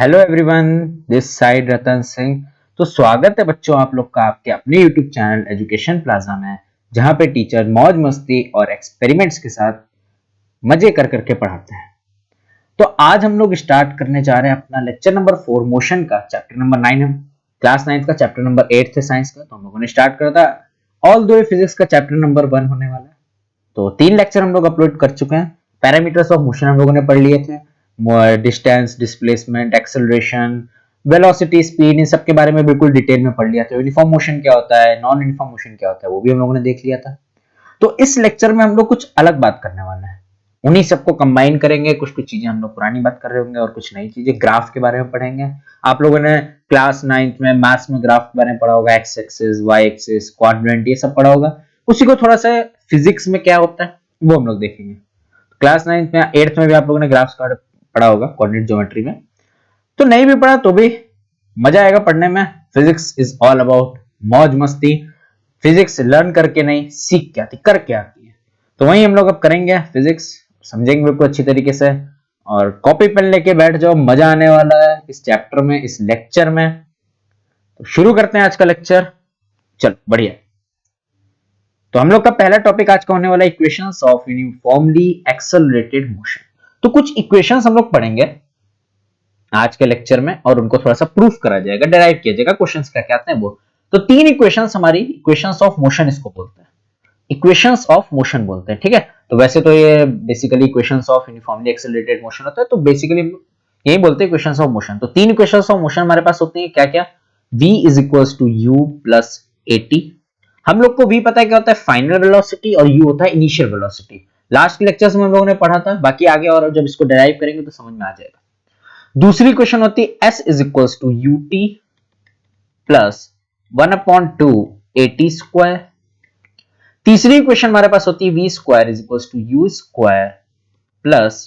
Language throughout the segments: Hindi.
Hello everyone, this side Ratan Singh. तो स्वागत है बच्चों आप लोग का आपके अपने यूट्यूब चैनल एजुकेशन प्लाजा में, जहां पे टीचर मौज मस्ती और एक्सपेरिमेंट्स के साथ मजे कर करके पढ़ाते हैं। तो आज हम लोग स्टार्ट करने जा रहे हैं अपना लेक्चर नंबर 4 मोशन का, चैप्टर नंबर 9 है। क्लास 9 का चैप्टर नंबर 8 थे साइंस का, तो हम लोगों ने स्टार्ट करा था। ऑल दो फिजिक्स का चैप्टर नंबर 1 होने वाला है। तो 3 लेक्चर हम लोग अपलोड कर चुके हैं। पैरामीटर्स ऑफ मोशन हम लोगों ने पढ़ लिए थे, distance, displacement, acceleration, velocity, speed, इन सब के बारे में बिल्कुल डिटेल में पढ़ लिया था। यूनिफॉर्म मोशन क्या होता है, नॉन यूनिफॉर्म मोशन क्या होता है, वो भी हम लोगों ने देख लिया था। तो इस लेक्चर में हम लोग कुछ अलग बात करने वाले हैं, उन्हीं सबको कंबाइन करेंगे। कुछ कुछ चीजें हम लोग पुरानी बात कर रहे होंगे और कुछ नई चीजें ग्राफ के बारे में पढ़ेंगे। आप लोगों ने क्लास 9th में मैथ्स में ग्राफ के बारे में पढ़ा होगा, x axis, y axis, quadrant, ये सब पढ़ा होगा। उसी को थोड़ा सा फिजिक्स में क्या होता है वो हम लोग देखेंगे। क्लास 9th में 8th में भी आप लोगों ने ग्राफ्स का पढ़ा होगा, कोऑर्डिनेट ज्योमेट्री में। तो नहीं भी पढ़ा तो भी मजा आएगा पढ़ने में। फिजिक्स इज ऑल अबाउट मौज मस्ती। फिजिक्स लर्न करके नहीं, सीख के आती, करके आती है। तो वही हम लोग अब करेंगे, फिजिक्स समझेंगे बिल्कुल अच्छी तरीके से। और कॉपी पेन लेके बैठ जाओ, मजा आने वाला है इस चैप्टर में, इस लेक्चर में। तो शुरू करते हैं आज का लेक्चर। चल बढ़िया। तो हम लोग का पहला टॉपिक आज का होने वाला है equations of uniformly accelerated motion. तो कुछ इक्वेशंस हम लोग पढ़ेंगे आज के लेक्चर में और उनको थोड़ा सा प्रूफ करा जाएगा, डिराइव किया जाएगा। क्वेश्चंस क्या क्या आते हैं वो। तो 3 इक्वेशंस हमारी इक्वेशंस ऑफ मोशन इसको बोलते हैं, इक्वेशंस ऑफ मोशन बोलते हैं, ठीक है। तो वैसे तो ये basically equations of uniformly accelerated motion होता है, तो बेसिकली यही बोलते हैं इक्वेशंस ऑफ मोशन। तो 3 इक्वेशंस ऑफ मोशन हमारे पास होती है, क्या क्या। v is equals to u plus at। हम लोग को v पता है क्या होता है, फाइनल वेलोसिटी, और u होता है इनिशियल वेलोसिटी। लास्ट के लेक्चर्स में हम लोगों ने पढ़ा था, बाकी आगे और जब इसको डिराइव करेंगे तो समझ में आ जाएगा। दूसरी क्वेश्चन होती है s is equals to ut plus 1/2 at square. तीसरी इक्वेशन हमारे पास होती है v square is equals to u square plus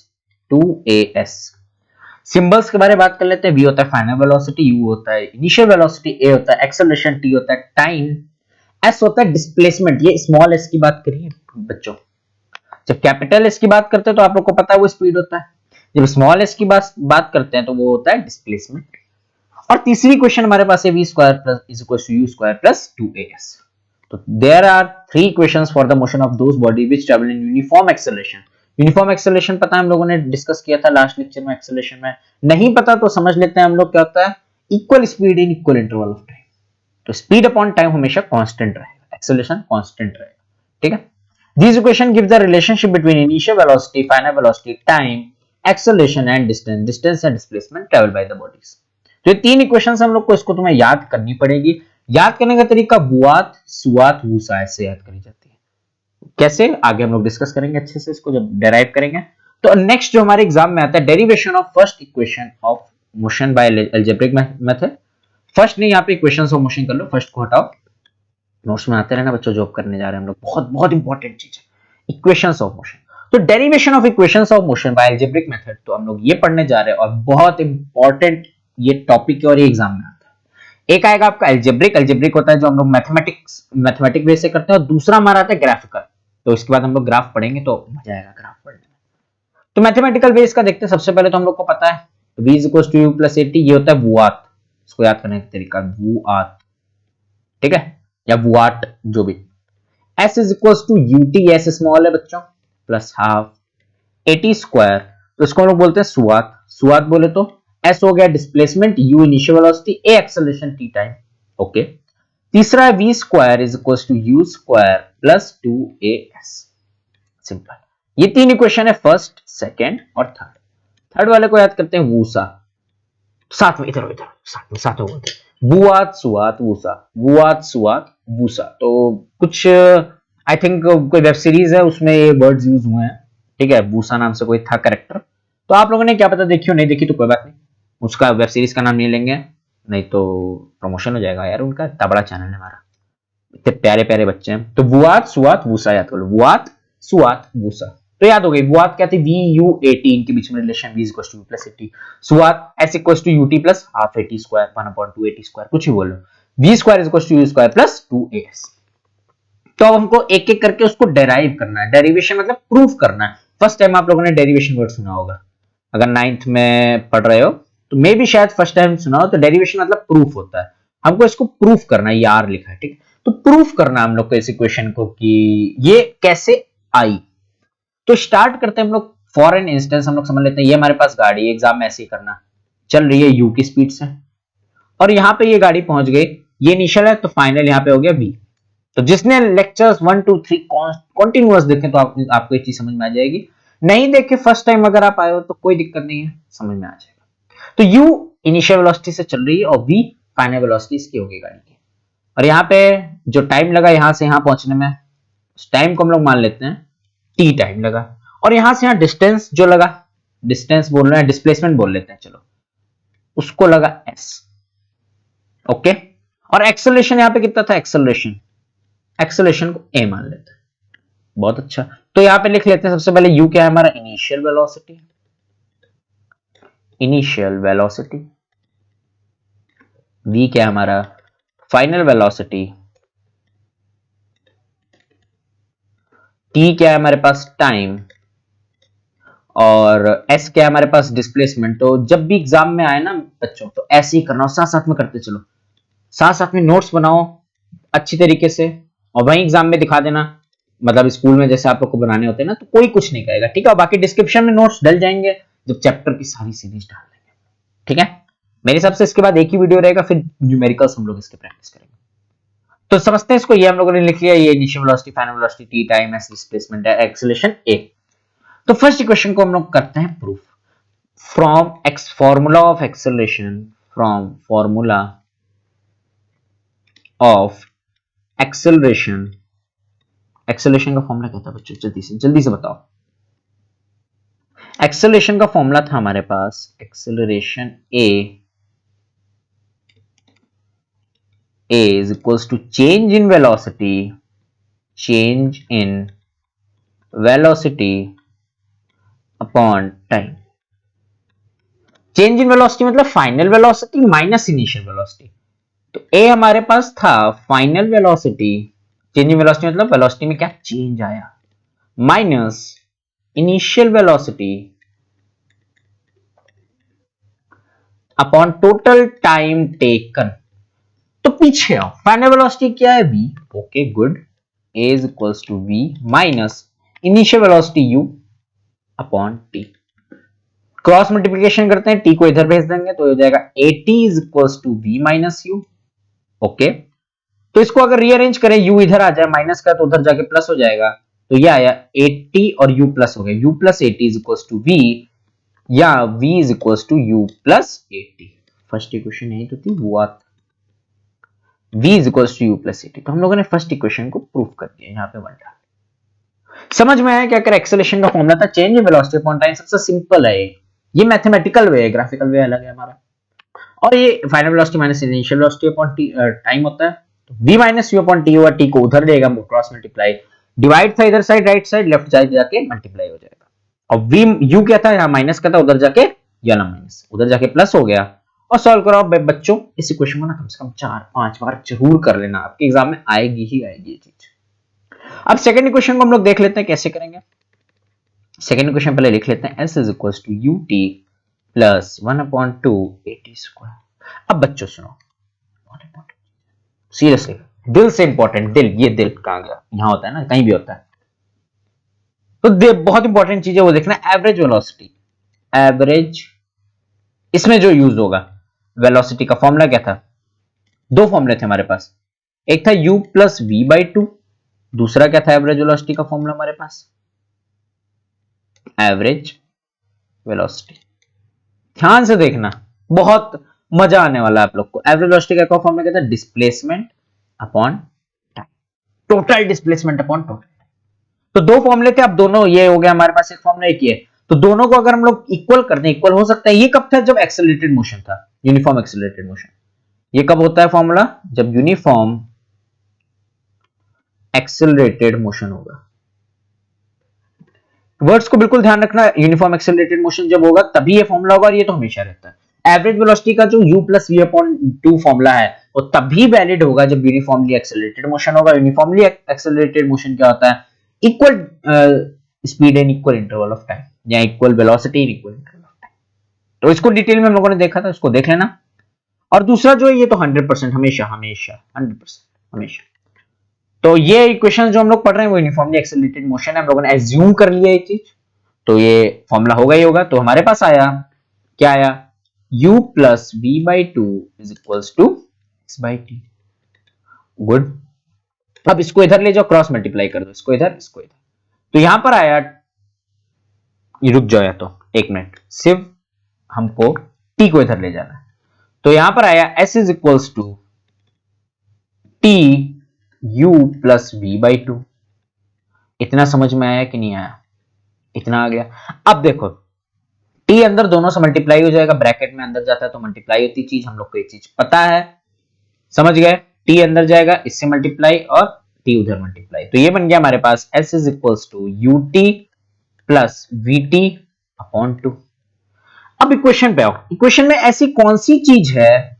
2as। Symbols के बारे में बात कर लेते हैं। v होता है फाइनल वेलोसिटी, u होता है इनिशियल वेलोसिटी, a होता है एक्सेलरेशन, t होता है टाइम, s होता है डिस्प्लेसमेंट। ये स्मॉल s की बात करिए बच्चों। जब कैपिटल S की बात करते हैं तो आप लोग को पता है वो स्पीड होता है। जब स्मॉल s की बात करते हैं तो वो होता है डिस्प्लेसमेंट। और तीसरी क्वेश्चन हमारे पास है v square plus is equal to u square plus 2as। तो there are 3 equations for the motion of those body which travel in uniform acceleration. Uniform acceleration पता है, हम लोगों ने डिस्कस किया था लास्ट लेक्चर में एक्सेलरेशन में। नहीं पता तो समझ लेते हैं हम लोग, क्या होता है equal speed in equal interval of time. तो स्पीड अपॉन टाइम हमेशा कांस्टेंट रहेगा, एक्सेलरेशन कांस्टेंट रहेगा, ठीक है। These equation gives the relationship between initial velocity, final velocity, time, acceleration and distance and displacement traveled by the bodies। तो ये 3 इक्वेशंस हम लोग को, इसको तुम्हें याद करनी पड़ेगी। याद करने का तरीका बुआत, सुआत, वूसा ऐसे याद करी जाती है। कैसे आगे हम लोग डिस्कस करेंगे अच्छे से इसको जब डेराइव करेंगे। तो नेक्स्ट जो हमारे एग्जाम में आता है, derivation of first equation of motion by algebraic method. First नहीं, यहाँ पे इक्वेशंस ऑफ मोशन कर लो, फर्स्ट को हटाओ। नोट्स में आते रहना बच्चों, जॉब करने जा रहे हैं हम लोग, बहुत बहुत इंपॉर्टेंट चीज है इक्वेशंस ऑफ मोशन। तो derivation of equations of motion by algebraic method, तो हम लोग ये पढ़ने जा रहे हैं और बहुत इंपॉर्टेंट ये टॉपिक है और ये एग्जाम में आता है। एक आएगा आपका अलजेब्रिक। अलजेब्रिक होता है जो हम लोग मैथमेटिक वे से करते हैं, और दूसरा हमारा आता है ग्राफिकल। तो इसके बाद हम लोग ग्राफ पढ़ेंगे तो मजा आएगा ग्राफ पढ़ने में। तो मैथमेटिकल वे इसका देखते हैं। सबसे पहले तो हम लोग को पता है v is equal to u plus at, ये होता है बुआत। इसको याद करने का तरीका बुआत, ठीक है, या वॉट जो भी। s is equal to ut, s small है बच्चों, प्लस हाफ at स्क्वायर, तो इसको हम लोग बोलते हैं सुआत। सुआत बोले तो s हो गया displacement, u initial velocity, a acceleration, t time, okay. तीसरा है v square is equal to u square plus 2as। Simple. ये 3 इक्वेशन है, फर्स्ट, सेकंड और थर्ड। थर्ड वाले को याद करते हैं वूसा। साथ में इधर इधर साथ में बुआत, सुआत, वूसा, बुआत, सुआत, वूसा। तो कुछ आई थिंक कोई वेब सीरीज है उसमें ये वर्ड्स यूज हुए हैं, ठीक है। वूसा नाम से कोई था कैरेक्टर। तो आप लोगों ने क्या पता देखी हो, नहीं देखी तो कोई बात नहीं, उसका वेब सीरीज का नाम नहीं लेंगे, नहीं तो प्रमोशन हो जाएगा यार उनका। इतना बड़ा चैनल है हमारा, इतने प्यारे प्यारे बच्चे हैं। तो बुआत, सुआत, वूसा याद कर लो, बुआत, सुआत, वूसा। तो याद हो गई। बुआत क्या थी, वी यू एटी, इनके बीच में relation v equal to plus a t. सुआत s equal to UT plus half a t square 1/2 a t square, कुछ ही बोलो। v square is equal to you square plus 2as। तो अब हमको एक एक करके उसको डेराइव करना है। डेरिवेशन मतलब प्रूफ करना है। फर्स्ट टाइम आप लोगों ने डेरिवेशन वर्ड सुना होगा, अगर 9th में पढ़ रहे हो तो मे भी शायद फर्स्ट टाइम सुना हो। तो डेरिवेशन मतलब प्रूफ होता है, हमको इसको प्रूफ करना है, ये आर लिखा है, ठीक। तो प्रूफ करना हम लोग को इस इक्वेशन को कि ये कैसे आई। तो स्टार्ट करते हैं हम लोग। फॉर एन इंस्टेंस हम लोग समझ लेते हैं ये हमारे पास गाड़ी एग्जाम में ऐसे ही करना, चल रही है यू की स्पीड से, और यहाँ पे ये गाड़ी पहुंच गई, ये इनिशियल है तो फाइनल यहाँ पे हो गया वी। तो जिसने लेक्चर्स 1 2 3 कॉन्टिन्यूअस देखे तो आपको ये चीज समझ में आ जाएगी। नहीं देखे फर्स्ट टाइम अगर आप आए हो तो कोई दिक्कत नहीं है, समझ में आ जाएगा। तो u इनिशियल वेलोसिटी से चल रही है और v फाइनल वेलोसिटी इसकी होगी गाड़ी की। और यहाँ पे जो टाइम लगा यहां से यहां पहुंचने में, उस टाइम को हम लोग मान लेते हैं t टाइम लगा। और यहां से यहां डिस्टेंस जो लगा, डिस्टेंस बोल रहे हैं, डिस्प्लेसमेंट बोल लेते हैं चलो, उसको लगा s। ओके। और एक्सेलरेशन यहां पे कितना था, एक्सेलरेशन, एक्सेलरेशन को a मान लेते हैं। बहुत अच्छा। तो यहां पे लिख लेते हैं सबसे पहले u क्या है हमारा, initial velocity, initial velocity. v क्या है हमारा, फाइनल वेलोसिटी। t क्या है हमारे पास, टाइम। और s क्या है हमारे पास, डिस्प्लेसमेंट। तो जब भी एग्जाम में आए ना बच्चों तो ऐसे ही करना, साथ साथ में करते चलो, साथ साथ में नोट्स बनाओ अच्छी तरीके से, और वहीं एग्जाम में दिखा देना। मतलब स्कूल में जैसे आप लोग को बनाने होते हैं ना, तो कोई कुछ नहीं कहेगा, ठीक है। बाकी डिस्क्रिप्शन में नोट्स डल जाएंगे जब चैप्टर की सारी सीरीज डाल देंगे, ठीक है। मेरे हिसाब से इसके बाद एक ही वीडियो रहेगा, फिर न्यूमेरिकल्स हम लोग इसके प्रैक्टिस करेंगे। तो समझते हैं इसको, ये हम लोगों ने लिख लिया, ये initial velocity, final velocity, T time, S displacement है, एक्सेलरेशन ए। तो फर्स्ट इक्वेशन को हम लोग करते हैं proof. From x formula of acceleration, from formula of acceleration, acceleration का फॉर्मूला क्या था बच्चों, जल्दी से बताओ। एक्सेलरेशन का फॉर्मूला था हमारे पास, acceleration a is equals to change in velocity, change in velocity upon time। Change in velocity मतलब final velocity minus initial velocity. तो ए हमारे पास था final velocity, change in velocity मतलब वेलोसिटी में क्या चेंज आया, minus initial velocity upon total time taken. तो पीछे आओ, फाइनल वेलोसिटी क्या है v, okay good, a is equals to v minus initial velocity u upon t। Cross multiplication करते हैं, t को इधर भेज देंगे तो हो जाएगा at is equals to v minus u। Okay. तो इसको अगर रीअरेंज करें, u इधर आ जाए माइनस का तो उधर जाके प्लस हो जाएगा, तो ये आया 80 और u प्लस हो गया, u plus 80 is equals to v, या v is equals to u plus 80। First equation यही तो थी, वो आता v is equals to u plus 80। तो हम लोगों ने फर्स्ट इक्वेशन को प्रूफ कर दिया, यहाँ पे 1 डाल। समझ में आया क्या कर, एक्सेलरेशन का फॉर्मूला था change in velocity upon time, सबसे सिंपल है ये मैथमेटिकल वे है, ग्राफिकल वे अलग है हमारा। और ये final velocity minus initial velocity upon time होता है, तो v minus u upon T होगा, t को उधर देगा क्रॉस मल्टीप्लाई, डिवाइड था इधर side right side, left side जाके मल्टीप्लाई हो जाएगा। और v u क्या था, यहाँ माइनस का था, उधर जाके या ना माइनस, उधर जाके प्लस हो गया। और सॉल्व करो बच्चों, इस इक्वेशन को ना कम से कम 4-5 बार जरूर कर लेना, आपके एग्जाम में आएगी ही आएगी ये चीज। अब सेकंड इक्वेशन को हम लोग देख लेते हैं कैसे करेंगे। सेकंड इक्वेशन पहले लिख लेते हैं, s is equals to ut plus 1/2 at square. अब बच्चों सुनो, सीरियसली दिल से इंपॉर्टेंट, दिल, ये दिल कहां गया, यहां होता है ना, कहीं भी होता है, तो बहुत इंपॉर्टेंट चीज है वो देखना, एवरेज वेलोसिटी। एवरेज इसमें जो यूज होगा, वेलोसिटी का फॉर्मूला क्या था, दो फॉर्मूले थे हमारे पास, एक था u प्लस v/2, दूसरा क्या था एवरेज वेलोसिटी का फॉर्मूला हमारे पास, एवरेज वेलोसिटी। ध्यान से देखना, बहुत मजा आने वाला है आप लोग को। एवरेज वेलोसिटी का फॉर्मूला क्या था, displacement upon time, total displacement upon total. तो दो फॉर्मूले थे, अब दोनों, ये हो गया हमारे पास एक फॉर्मूला, एक ये, तो दोनों को अगर हम लोग इक्वल कर दें, इक्वल हो सकता है। ये कब था, जब एक्सेलरेटेड मोशन था, यूनिफॉर्म एक्सेलरेटेड मोशन। ये कब होता है फॉर्मूला, जब यूनिफॉर्म एक्सेलरेटेड मोशन होगा। वर्ड्स को बिल्कुल ध्यान रखना, यूनिफॉर्म एक्सेलरेटेड मोशन जब होगा तभी ये फॉर्मूला होगा, और ये तो हमेशा रहता है। एवरेज वेलोसिटी का जो u plus v upon 2 formula है वो तभी वैलिड होगा जब यूनिफॉर्मली एक्सेलरेटेड मोशन होगा। यूनिफॉर्मली एक्सेलरेटेड मोशन क्या होता है, equal speed in equal interval of time, या equal velocity in equal interval of time. तो इसको डिटेल में हम लोगों ने देखा था, इसको देख लेना। और दूसरा जो है ये तो 100% हमेशा हमेशा 100% हमेशा। तो ये इक्वेशन जो हम लोग पढ़ रहे हैं वो यूनिफॉर्मली एक्सेलरेटेड मोशन है, हम लोगों ने एज्यूम कर लिया ये चीज, तो ये फॉर्मूला होगा ही होगा। तो हमारे पास आया क्या आया, u plus v by two is equals to x by T. Good. अब इसको इधर ले जाओ, क्रॉस मल्टीप्लाई कर दो, इसको इधर इसको इधर। तो यहां पर आया, ये रुक जाओ या तो एक मिनट, सिर्फ हमको t को इधर ले जाना है। तो यहां पर आया s is equals to T u plus V by two. इतना समझ में आया कि नहीं आया, इतना आ गया। अब देखो t अंदर दोनों से मल्टीप्लाई हो जाएगा, ब्रैकेट में अंदर जाता है तो मल्टीप्लाई होती चीज, हम लोग को ये चीज पता है, समझ गए। t अंदर जाएगा, इससे मल्टीप्लाई और t उधर मल्टीप्लाई, तो ये बन गया हमारे पास s is equals to U T plus V T upon two. अब इक्वेशन पे आओ, इक्वेशन में ऐसी कौन सी चीज है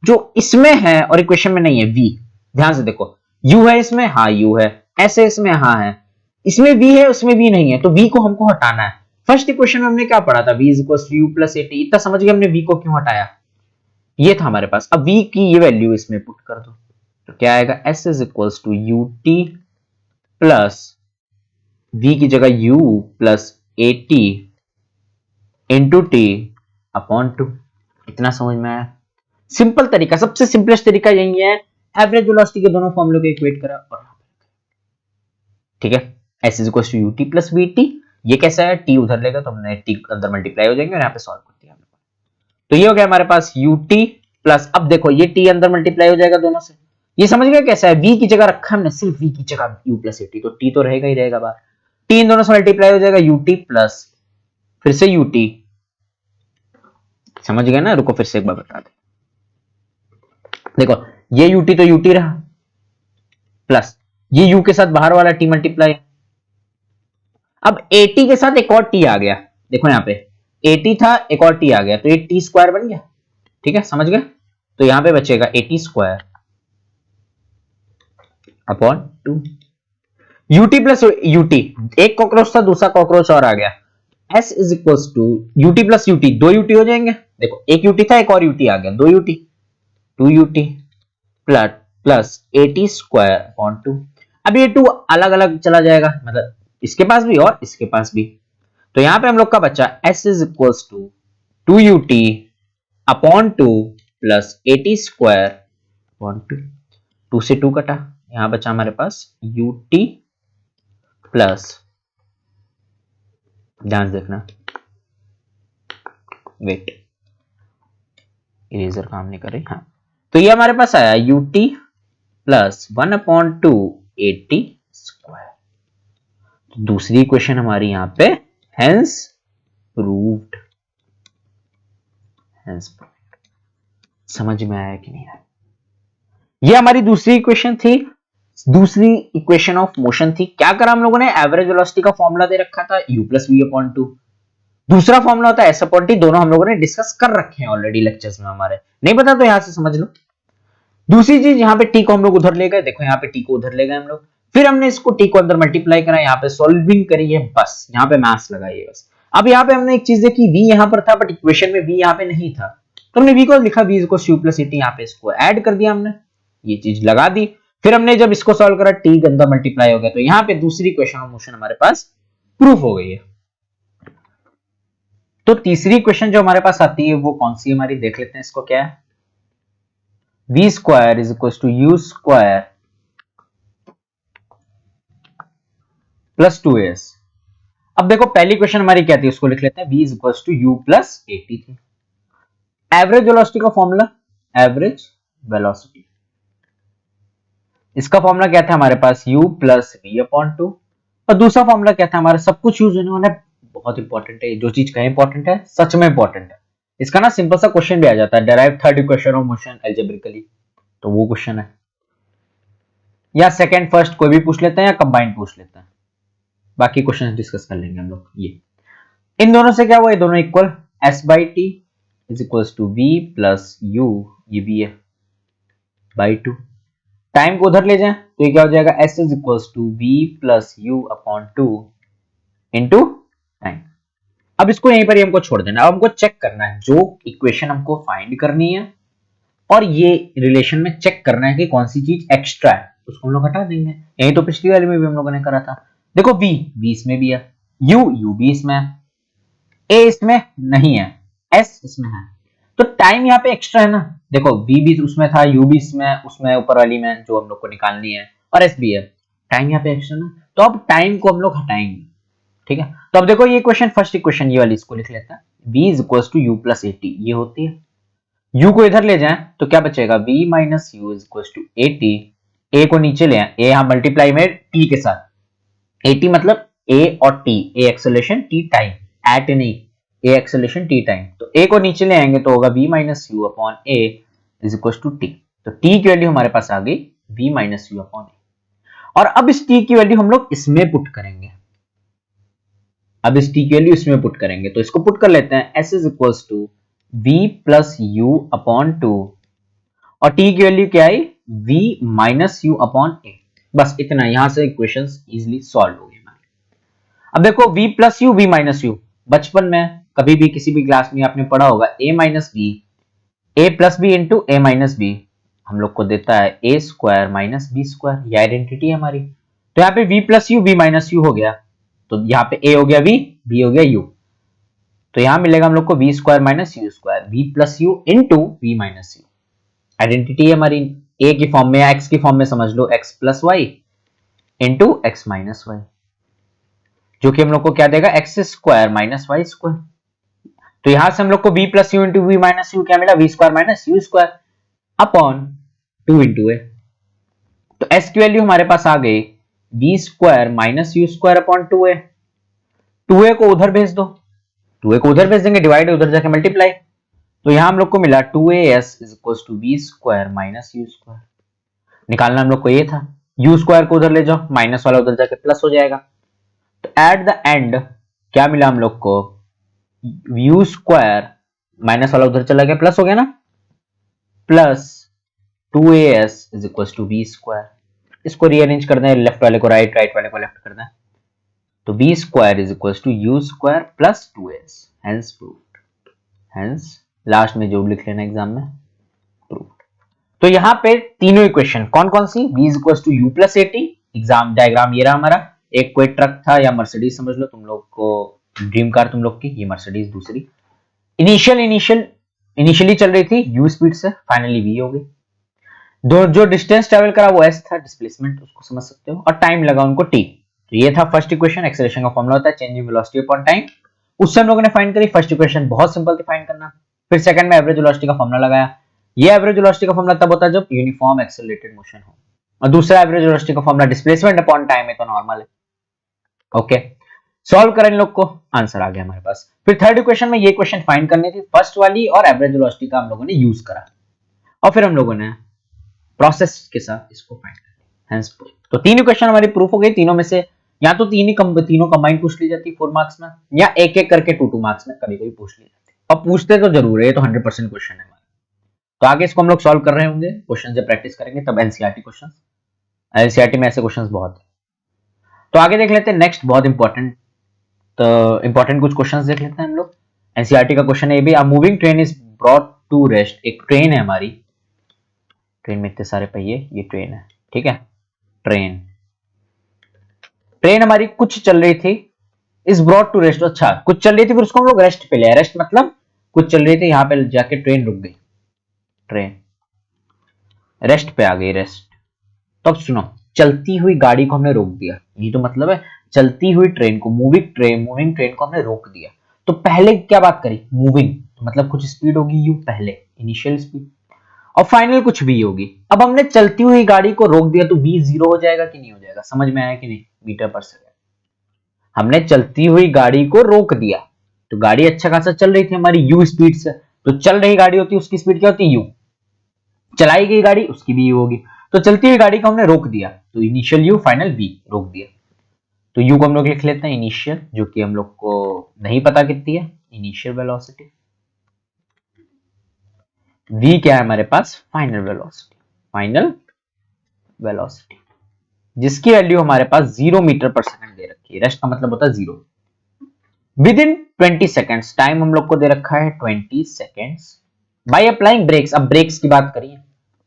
जो इसमें है और इक्वेशन में नहीं है, v। ध्यान से देखो, u है इसमें, हाँ u है, s है इसमें, हाँ है, इसमें v है उसमें v नहीं है, तो v को हमको हटाना है। फर्स्ट इक्वेशन में हमने क्या पढ़ा था, v is equal to you plus A T, इतना समझ गए हमने v को क्यों हटाया, ये था हमारे पास। अब v की ये वैल्यू इसमें पुट कर दो, तो क्या आएगा, s is equal to U T plus v की जगह u प्लस ए T into T upon two. इतना समझ में आया, सिंपल तरीका, सबसे सिंपलेस्ट तरीका यही है, एवरेज वेलोसिटी के दोनों फॉर्मूलों को इक्वेट करा और ठीक है, s is equal to U T plus V T. ये कैसा है, t उधर लेगा तो हमने t अंदर मल्टीप्लाई हो जाएंगे और यहाँ पे सॉल्व कर दिया। तो ये हो गया हमारे पास u t प्लस, अब देखो ये t अंदर मल्टीप्लाई हो जाएगा दोनों से, ये समझ गए कैसा है, v की जगह रखा हमने सिर्फ v की जगह u प्लस ए टी, तो t तो रहेगा ही रहेगा बाहर, t इन दोनों से मल्टीप्लाई हो जाएगा, u t प्लस फिर से u t, समझ गए ना, रुको फिर से एक बार बता दे। देखो ये u t तो u t रहा, प्लस ये u के साथ बाहर वाला t मल्टीप्लाई, अब एटी के साथ एक और टी आ गया, देखो यहाँ पे एटी था एक और टी आ गया, तो ये टी स्क्वायर बन गया, ठीक है समझ गए। तो यहां पे बचेगा A T square upon two, UT plus U T, एक कॉकरोच था दूसरा कॉकरोच और आ गया, S is equal to UT plus U T, दो यूटी हो जाएंगे, देखो एक यूटी था एक और यूटी आ गया, दो U T, two UT plus plus A T square upon two. अब ये टू अलग अलग चला जाएगा, मतलब इसके पास भी और इसके पास भी, तो यहां पे हम लोग का बच्चा s is equal to two U T upon two plus A T square upon two, two से टू कटा, यहां बचा हमारे पास यू टी प्लस, ध्यान देखना, वेट इरेजर काम नहीं कर रही, हाँ, तो ये हमारे पास आया you T plus one upon two eighty square. दूसरी इक्वेशन हमारी यहां पे हेंस प्रूव्ड, समझ में आया कि नहीं आया, ये हमारी दूसरी इक्वेशन थी, दूसरी इक्वेशन ऑफ मोशन थी। क्या करा हम लोगों ने, एवरेज वेलोसिटी का फॉर्मूला दे रखा था u plus V upon two, दूसरा फॉर्मूला होता है s अपॉन टी, दोनों हम लोगों ने डिस्कस कर रखे हैं ऑलरेडी लेक्चर्स में हमारे, नहीं पता तो यहां से समझ लो। दूसरी चीज यहाँ पे t को हम लोग उधर ले गए, देखो यहाँ पे t को उधर ले गए हम लोग, फिर हमने इसको t को अंदर मल्टीप्लाई करा, यहाँ पे सॉल्विंग करी है, बस यहाँ पे मैथ्स लगाई है बस। अब यहाँ पे हमने एक चीज देखी, v यहाँ पर था बट इक्वेशन में v यहाँ पे नहीं था, तो हमने v को लिखा v equals to u plus A T, यहाँ पे इसको ऐड कर दिया हमने, ये चीज लगा दी। फिर हमने जब इसको सॉल्व करा t के अंदर मल्टीप्लाई हो गया, तो यहाँ पे दूसरी इक्वेशन ऑफ मोशन हमारे पास प्रूफ हो गई है। तो तीसरी इक्वेशन जो हमारे पास आती है वो कौन सी हमारी, देख लेते हैं इसको, क्या है, v square is equal to you square plus two S. अब देखो पहली क्वेश्चन हमारी क्या थी, उसको लिख लेते हैं, v is equal to you plus A T थी। एवरेज वेलोसिटी का फॉर्मूला, एवरेज वेलोसिटी, इसका फॉर्मूला क्या था हमारे पास, u plus V upon two, और दूसरा फॉर्मूला क्या था हमारा, सब कुछ यूज होने वाला है, बहुत इंपॉर्टेंट है, जो चीज कहीं इंपॉर्टेंट है सच में इंपॉर्टेंट है, इसका ना सिंपल सा क्वेश्चन भी आ जाता है, derive third equation of motion algebraically, तो वो क्वेश्चन है, या सेकंड फर्स्ट कोई भी पूछ लेते हैं या कंबाइंड पूछ लेते हैं, बाकी क्वेश्चन डिस्कस कर लेंगे हम लोग। ये इन दोनों से क्या हुआ, ये दोनों equal, s by T is equal to v plus U, ये v है, बाई टू, टाइम को उधर ले जाएं तो ये क्या हो जाएगा, s is equal to v plus U upon two into time, अब इसको यहीं पर ही हमको छोड़ देना। अब हमको चेक करना है जो इक्वेशन हमको फाइंड करनी है और ये रिलेशन में चेक करना है कि कौन सी चीज एक्स्ट्रा है, उसको हम लोग हटा देंगे। यही तो पिछली वाली में भी हम लोगों ने करा था। देखो v इसमें भी है, u भी इसमें है, a इसमें नहीं है, s इसमें है, तो टाइम यहाँ पे एक्स्ट्रा है ना। देखो v भी उसमें था, u भी इसमें उसमें ऊपर वाली में जो हम लोग को निकालनी है, और s भी है, टाइम यहाँ पे एक्स्ट्रा ना। तो अब टाइम को हम लोग हटाएंगे, ठीक है। तो अब देखो ये क्वेश्चन, फर्स्ट इक्वेशन ये वाली, इसको लिख लेते हैं, v is equal to you plus A T, ये होती है। u को इधर ले जाएं तो क्या बचेगा, v minus u is equal to a t. A को नीचे ले आए, ए यहां मल्टीप्लाई में t के साथ, ए टी मतलब a और t, a acceleration t time, at नहीं, a एक्सेलरेशन t टाइम। तो a को नीचे ले आएंगे तो होगा v minus U upon a is equal to T. तो t की वैल्यू हमारे पास आ गई v minus U upon a। और अब इस t की वैल्यू हम लोग इसमें पुट करेंगे, अब इस t की वैल्यू इसमें पुट करेंगे, तो इसको पुट कर लेते हैं, s is equal to v plus U upon two, और t की वैल्यू क्या आई, v minus U upon a। बस इतना, यहां से इक्वेशन इजिली सॉल्व हो गई हमारी। अब देखो v plus U, v minus you, बचपन में कभी भी किसी भी क्लास में आपने पढ़ा होगा a minus B, a plus B into a minus B हम लोग को देता है a square minus B square, ये आइडेंटिटी है हमारी। तो यहाँ पे v plus U, v minus U हो गया, तो यहाँ पे a हो गया v, b हो गया u, तो यहां मिलेगा हम लोग को v square minus you square, v plus you into we minus U. Identity है हमारी, a की फॉर्म में या x की फॉर्म में समझ लो, x plus y into x minus y, जो कि हम लोग को क्या देगा, x square minus y square. तो यहां से हम लोग को v plus you into we minus u क्या मिला, v square minus you square upon two into a. तो s की वैल्यू हमारे पास आ गई v square minus you square upon two A. Two a को उधर भेज दो, टू ए को उधर भेज देंगे, डिवाइड उधर जाके मल्टीप्लाई, तो यहां हम लोग को मिला two A S is equal to V square minus you square. निकालना हम लोग को ये था, यू स्क्वायर को उधर ले जाओ, माइनस वाला उधर जाके प्लस हो जाएगा। तो एट द एंड क्या मिला हम लोग को, यू स्क्वायर, माइनस वाला उधर चला गया, प्लस हो गया ना, plus two A S is equal to V square. इसको रीअरेंज कर दें, लेफ्ट वाले को राइट, राइट वाले को लेफ्ट कर दें, तो V square is equal to you square plus two S, hence proved. Hence last में जो लिख लेना एग्जाम में, प्रूव्ड। तो यहाँ पे तीनों इक्वेशन कौन कौन सी, v is equal to you plus A T, exam diagram ये रहा हमारा, एक कोई ट्रक था या मर्सिडीज समझ लो तुम लोग को, ड्रीम कार तुम लोग की, ये मर्सिडीज दूसरी, इनिशियली चल रही थी u स्पीड से, फाइनली v हो गई। दो जो डिस्टेंस ट्रेवल करा वो s था, डिस्प्लेसमेंट उसको समझ सकते हो, और टाइम लगा उनको t। तो ये था फर्स्ट इक्वेशन, एक्सेलरेशन का फॉर्मूला होता है change in velocity upon time, उससे हम लोगों ने फाइंड करी। फर्स्ट इक्वेशन बहुत सिंपल थी फाइंड करना। फिर सेकंड में एवरेज वेलोसिटी का फॉर्मूला लगाया, ये एवरेज वेलोसिटी का फॉर्मूला तब होता है जब यूनिफॉर्म एक्सेलरेटेड मोशन हो, और दूसरा एवरेज वेलोसिटी का फॉर्मूला डिस्प्लेसमेंट अपॉन टाइम है, तो नॉर्मल है। ओके, सॉल्व करें इन लोग को, आंसर आ गया हमारे पास। फिर थर्ड इक्वेशन में ये क्वेश्चन फाइंड करनी थी, फर्स्ट वाली और एवरेज वेलोसिटी का हम लोगों ने यूज करा, और फिर हम लोगों ने प्रोसेस के साथ इसको फाइंड कर लिया। तो तीन इक्वेशन हमारी प्रूफ हो गई, तीनों में से या तो तीनों कंबाइंड पूछ ली जाती 4 मार्क्स में, या एक एक करके 2 मार्क्स में कभी कभी पूछ ली जाती, और पूछते तो जरूर है, ये तो 100% क्वेश्चन है हमारा। तो आगे इसको हम लोग सॉल्व कर रहे होंगे, क्वेश्चन जब प्रैक्टिस करेंगे तब एनसीईआरटी क्वेश्चन, एनसीईआरटी में ऐसे क्वेश्चंस बहुत है। तो आगे देख लेते हैं नेक्स्ट बहुत इंपॉर्टेंट, तो इंपॉर्टेंट कुछ क्वेश्चंस देख लेते हैं हम लोग। एनसीईआरटी का क्वेश्चन है ये भी, a moving train is brought to rest, एक ट्रेन है हमारी, ट्रेन में इतने सारे पहिए, ये ट्रेन है, ठीक है, ट्रेन ट्रेन हमारी कुछ चल रही थी, इज ब्रॉट टू रेस्ट, अच्छा कुछ चल रही थी फिर उसको हम लोग रेस्ट पे ले, रेस्ट मतलब कुछ चल रही थी, यहां पे जाके ट्रेन रुक गई, ट्रेन रेस्ट पे आ गई, रेस्ट। तो अब सुनो, चलती हुई गाड़ी को हमने रोक दिया, ये तो मतलब है चलती हुई ट्रेन को, मूविंग ट्रेन को हमने रोक दिया। तो पहले क्या बात करी, मूविंग तो मतलब कुछ स्पीड होगी यू पहले, इनिशियल स्पीड, और फाइनल कुछ भी होगी। अब हमने चलती हुई गाड़ी को रोक दिया, तो v जीरो हो जाएगा कि नहीं हो जाएगा, समझ में आया कि नहीं, मीटर पर सेकंड। हमने चलती हुई गाड़ी को रोक दिया, तो गाड़ी अच्छा खासा चल रही थी हमारी यू स्पीड से, तो चल रही गाड़ी होती है उसकी स्पीड क्या होती है यू, चलाई गई गाड़ी उसकी भी यू होगी। तो चलती हुई गाड़ी को हमने रोक दिया, तो इनिशियल यू फाइनल वी, रोक दिया। तो यू को हम लोग लिख लेते हैं इनिशियल, जो कि हम लोग को नहीं पता कितनी है, इनिशियल वेलोसिटी। वी क्या है हमारे पास, फाइनल वेलोसिटी, फाइनल वेलोसिटी, जिसकी वैल्यू हमारे पास 0 मीटर पर सेकंड दे रखी है, रेस्ट का मतलब होता है zero. Within 20 seconds, time हम लोग को दे रखा है 20 सेकेंड्स, बाय अप्लाइंग ब्रेक्स। अब ब्रेक्स की बात करिए,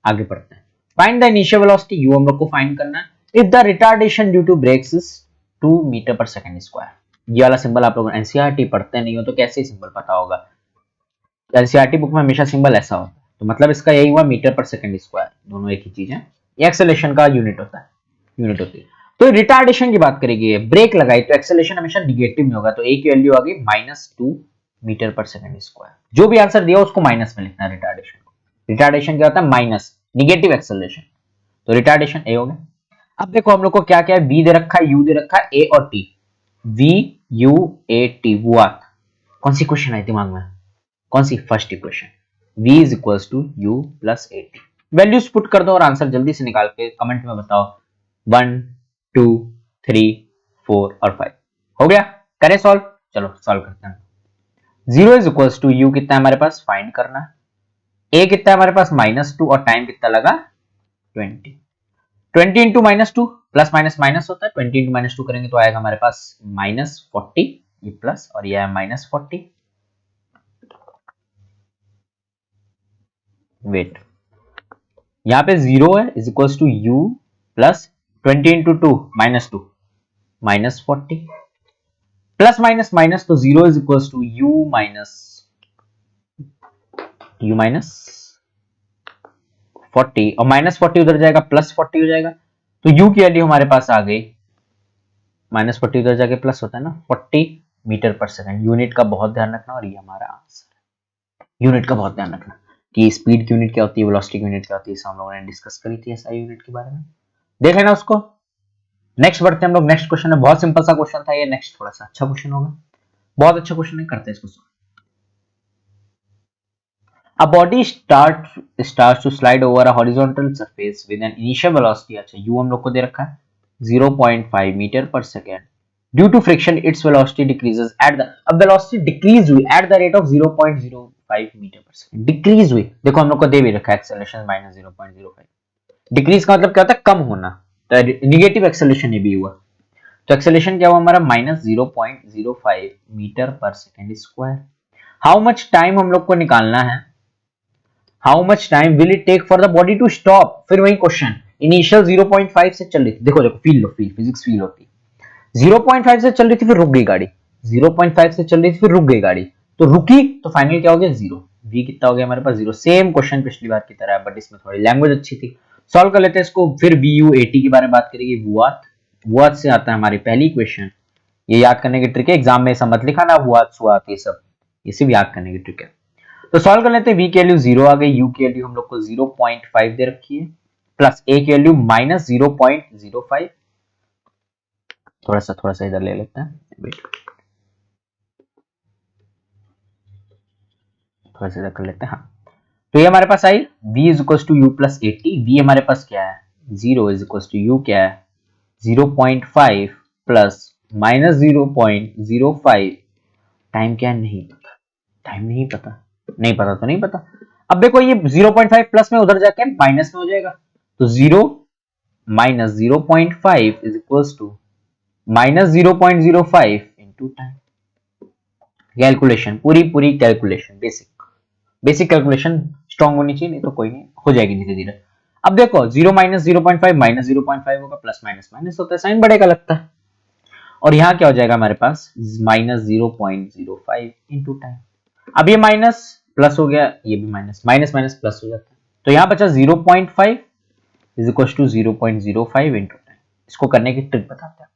आगे पढ़ते हैं। Find the initial velocity u हम लोग को फाइंड करना है if the retardation due to brakes is 2 metre per second square. ये वाला सिंबल आप लोग एनसीईआरटी पढ़ते नहीं हो तो कैसे सिंबल पता होगा, एनसीईआरटी बुक में हमेशा सिंबल ऐसा होता है, तो मतलब इसका यही हुआ मीटर पर सेकंड स्क्वायर, दोनों एक ही चीज है। ये एक्सेलरेशन का यूनिट होता है, यूनिट होती है। तो रिटार्डेशन की बात करेंगे, ब्रेक लगाई तो एक्सेलरेशन हमेशा निगेटिव में होगा, तो ए की वैल्यू आ गई -2 मीटर पर सेकंड स्क्वायर। जो भी आंसर दिया उसको माइनस में लिखना है रिटार्डेशन को। रिटार्डेशन क्या होता है, माइनस, निगेटिव एक्सेलरेशन, तो रिटार्डेशन ए हो गया। अब देखो हम लोग को क्या क्या है, वी दे रखा है, यू दे रखा है, ए और टी, वी यू ए टी, वो कौन सी क्वेश्चन आई दिमाग में, कौन सी, first equation, v is equals to you plus A t. Values put कर दो और आंसर जल्दी से निकाल के कमेंट में बताओ, 1 2 3 4 और 5 हो गया। करें सॉल्व, चलो सॉल्व करते हैं। 0 इज इक्वल्स टू यू कितना है हमारे पास, फाइंड करना है, a कितना है हमारे पास -2 और टाइम कितना लगा 20। 20 इंटू -2 प्लस माइनस माइनस होता है, 20 इंटू -2 करेंगे तो आएगा हमारे पास -40, ये प्लस और ये है -40। वेट, यहाँ पे 0 है is equals to you plus 20 into 2 -2 -40 plus minus minus, तो 0 is equals to U minus 40 और -40 उधर जाएगा +40 हो जाएगा, तो u की वैल्यू हमारे पास आ गई, -40 उधर जाके प्लस होता है ना, 40 मीटर पर सेकंड। यूनिट का बहुत ध्यान रखना, और ये हमारा आंसर, यूनिट का बहुत ध्यान रखना कि स्पीड की यूनिट क्या होती है, वेलोसिटी की यूनिट क्या होती है, हम लोगों ने डिस्कस करी थी ऐसा यूनिट के बारे में, देख लेना उसको। नेक्स्ट बढ़ते हैं हम लोग, नेक्स्ट क्वेश्चन है, बहुत सिंपल सा क्वेश्चन था ये, नेक्स्ट थोड़ा सा अच्छा क्वेश्चन होगा, बहुत अच्छा क्वेश्चन है, करते हैं इसको। A body starts to slide over a horizontal surface with an initial velocity, अच्छा u हम लोग को दे रखा है 0.5 metre per second. Due to friction its velocity decreases at the, अब वेलोसिटी डिक्रीज हुई at the rate of 0.05 metre per second, decrease हुई, देखो हम लोग को दे भी रखा है एक्सेलरेशन -0.05। डिक्रीज का मतलब क्या होता है, कम होना, तो निगेटिव एक्सेलरेशन ये भी हुआ, तो एक्सेलरेशन क्या हुआ हमारा -0.05 metre per second square. How much time हम लोग को निकालना है, how much time will it take for the body to stop, फिर वही क्वेश्चन, इनिशियल 0.5 से चल रही थी, देखो देखो feel low, feel, physics feel होती है, 0.5 से चल रही थी फिर रुक गई गाड़ी, 0.5 से चल रही थी फिर रुक गई गाड़ी, तो रुकी तो फाइनल क्या हो गया 0, v कितना हो गया हमारे पास 0, सेम क्वेश्चन पिछली बार की तरह है, बट इसमें थोड़ी लैंग्वेज अच्छी थी। सॉल्व कर लेते हैं इसको, फिर वी यू ए टी के बारे में बात करेंगे, वुआत से आता है हमारी पहली क्वेश्चन, ये याद करने की ट्रिक है, एग्जाम में ऐसा मत लिखा ना वुआत सुआत ये सब, ये सिर्फ याद करने की ट्रिक है। तो सॉल्व कर लेते हैं, v की वैल्यू 0 आ गई, u की वैल्यू हम लोग को 0.5 दे रखी है, प्लस a की वैल्यू -0.05, थोड़ा सा इधर ले लेते हैं, वेट, थोड़ा सा इधर कर लेते हैं, हाँ। तो ये हमारे पास आई v is equal to you plus 80, v हमारे पास क्या है 0 इज इक्वल टू यू क्या है 0.5 प्लस -0.05, टाइम क्या है नहीं पता, टाइम नहीं पता, नहीं पता तो नहीं पता। अब देखो ये 0.5 प्लस में उधर जाके माइनस में हो जाएगा, तो 0 minus 0.5 is equals to -0.05 into time. Calculation, पूरी पूरी कैलकुलेशन, बेसिक कैलकुलेशन स्ट्रांग होनी चाहिए, नहीं तो कोई नहीं, हो जाएगी धीरे धीरे। अब देखो 0 माइनस 0.5 माइनस 0.5 होगा, प्लस माइनस माइनस होता है, साइन बढ़ेगा लगता है, और यहाँ क्या हो जाएगा हमारे पास -0.05 इंटू टाइम। अब ये माइनस प्लस हो गया, ये भी माइनस, माइनस माइनस प्लस हो जाता है, तो यहाँ बचा 0.5 is equal to 0.05 into time. इसको करने की ट्रिक बताते हैं,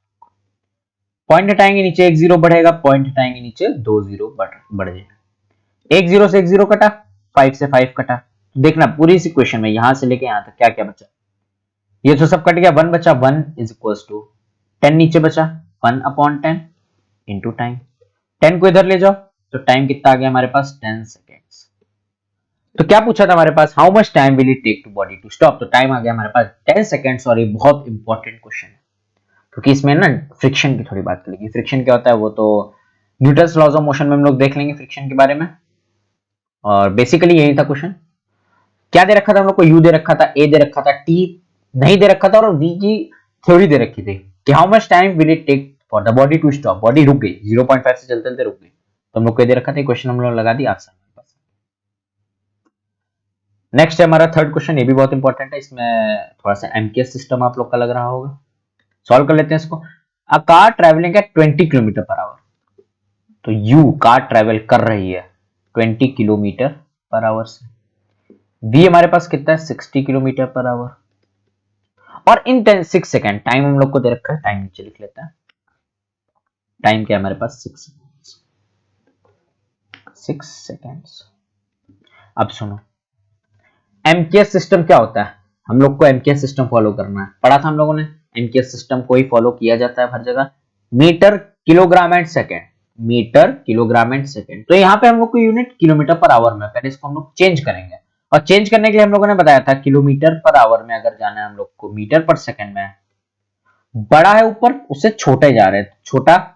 पॉइंट हटाएंगे नीचे 1 0 बढ़ेगा, पॉइंट हटाएंगे नीचे 2 0 बढ़ जाएगा, 1 0 से 1 0 कटा, 5 से 5 कटा, देखना पूरी इस इक्वेशन में यहां से लेके यहां तक क्या क्या बचा, ये तो सब कट गया, 1 बचा, 1 इज इक्वल टू 10 नीचे बचा, 1/10 इंटू टाइम, 10 को इधर ले जाओ तो टाइम कितना आ गया हमारे पास 10 सेकेंड्स। तो क्या पूछा था हमारे पास, how much time will it take to body to stop, तो टाइम आ गया हमारे पास 10 सेकेंड्स, और ये बहुत इंपॉर्टेंट क्वेश्चन है क्योंकि इसमें ना फ्रिक्शन की थोड़ी बात करेंगे, फ्रिक्शन क्या होता है वो तो न्यूटन्स लॉज ऑफ मोशन में हम लोग देख लेंगे फ्रिक्शन के बारे में, और बेसिकली यही था क्वेश्चन। क्या दे रखा था हम लोग को, u दे रखा था, a दे रखा था, t नहीं दे रखा था, और v की थ्योरी दे रखी थी कि how much time will it take for the body to stop, body रुक गई 0.5 से चलते चलते रुक गई, तो हम लोग को दे रखा था क्वेश्चन, हम लोग लगा दिया आंसर। नेक्स्ट है हमारा थर्ड क्वेश्चन, ये भी बहुत इंपॉर्टेंट है, इसमें थोड़ा सा एमकेएस सिस्टम आप लोग का लग रहा होगा, सॉल्व कर लेते हैं इसको। A car travelling at 20 kilometre per hour, तो यू कार ट्रेवल कर रही है 20 किलोमीटर पर आवर से, वी हमारे पास कितना है 60 किलोमीटर पर आवर, और इन 6 सेकेंड, टाइम हम लोग को दे रखा है, टाइम नीचे लिख लेते हैं, टाइम क्या है हमारे पास 6 सेकेंड्स। अब सुनो, एमकेएस सिस्टम क्या होता है, हम लोग को एमकेएस सिस्टम फॉलो करना है, पढ़ा था हम लोगों ने, एमकेएस सिस्टम को ही फॉलो किया जाता है हर जगह, metre kilogram and second, metre kilogram and second, तो यहाँ पे हम लोग को यूनिट किलोमीटर पर आवर में, पहले इसको हम लोग चेंज करेंगे, और चेंज करने के लिए हम लोगों ने बताया था किलोमीटर पर आवर में अगर जाना है हम लोग को मीटर पर सेकेंड में, बड़ा है ऊपर उससे छोटे जा रहे हैं, छोटा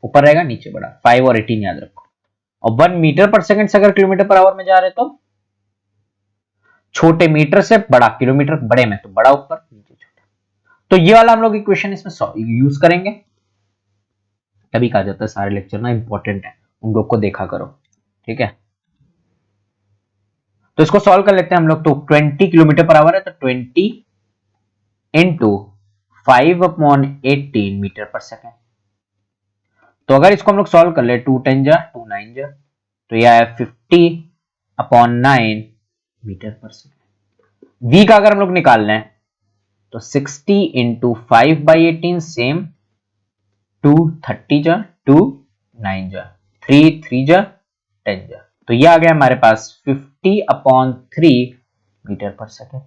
ऊपर रहेगा नीचे बड़ा, 5 और 18 याद रखो, और 1 मीटर पर सेकेंड से अगर किलोमीटर पर आवर में जा रहे तो छोटे मीटर से बड़ा किलोमीटर, बड़े में तो बड़ा ऊपर नीचे छोटा, तो ये वाला हम लोग इक्वेशन इसमें यूज करेंगे, तभी कहा जाता है सारे लेक्चर ना इंपॉर्टेंट है, उन लोग को देखा करो, ठीक है। तो इसको सॉल्व कर लेते हैं हम लोग, तो 20 किलोमीटर पर आवर है, तो 20 इंटू 5/18 मीटर पर सेकेंड, तो अगर इसको हम लोग सॉल्व कर ले 2 10 जा 2 9 जा, तो यह है 50/9 मीटर पर सेकेंड। v का अगर हम लोग निकाल लें तो 60 इंटू 5/18 सेम, 2 30 जा 2 9 जा 3 3 जा 10 जा, तो ये आ गया हमारे पास 50/3 metre per second.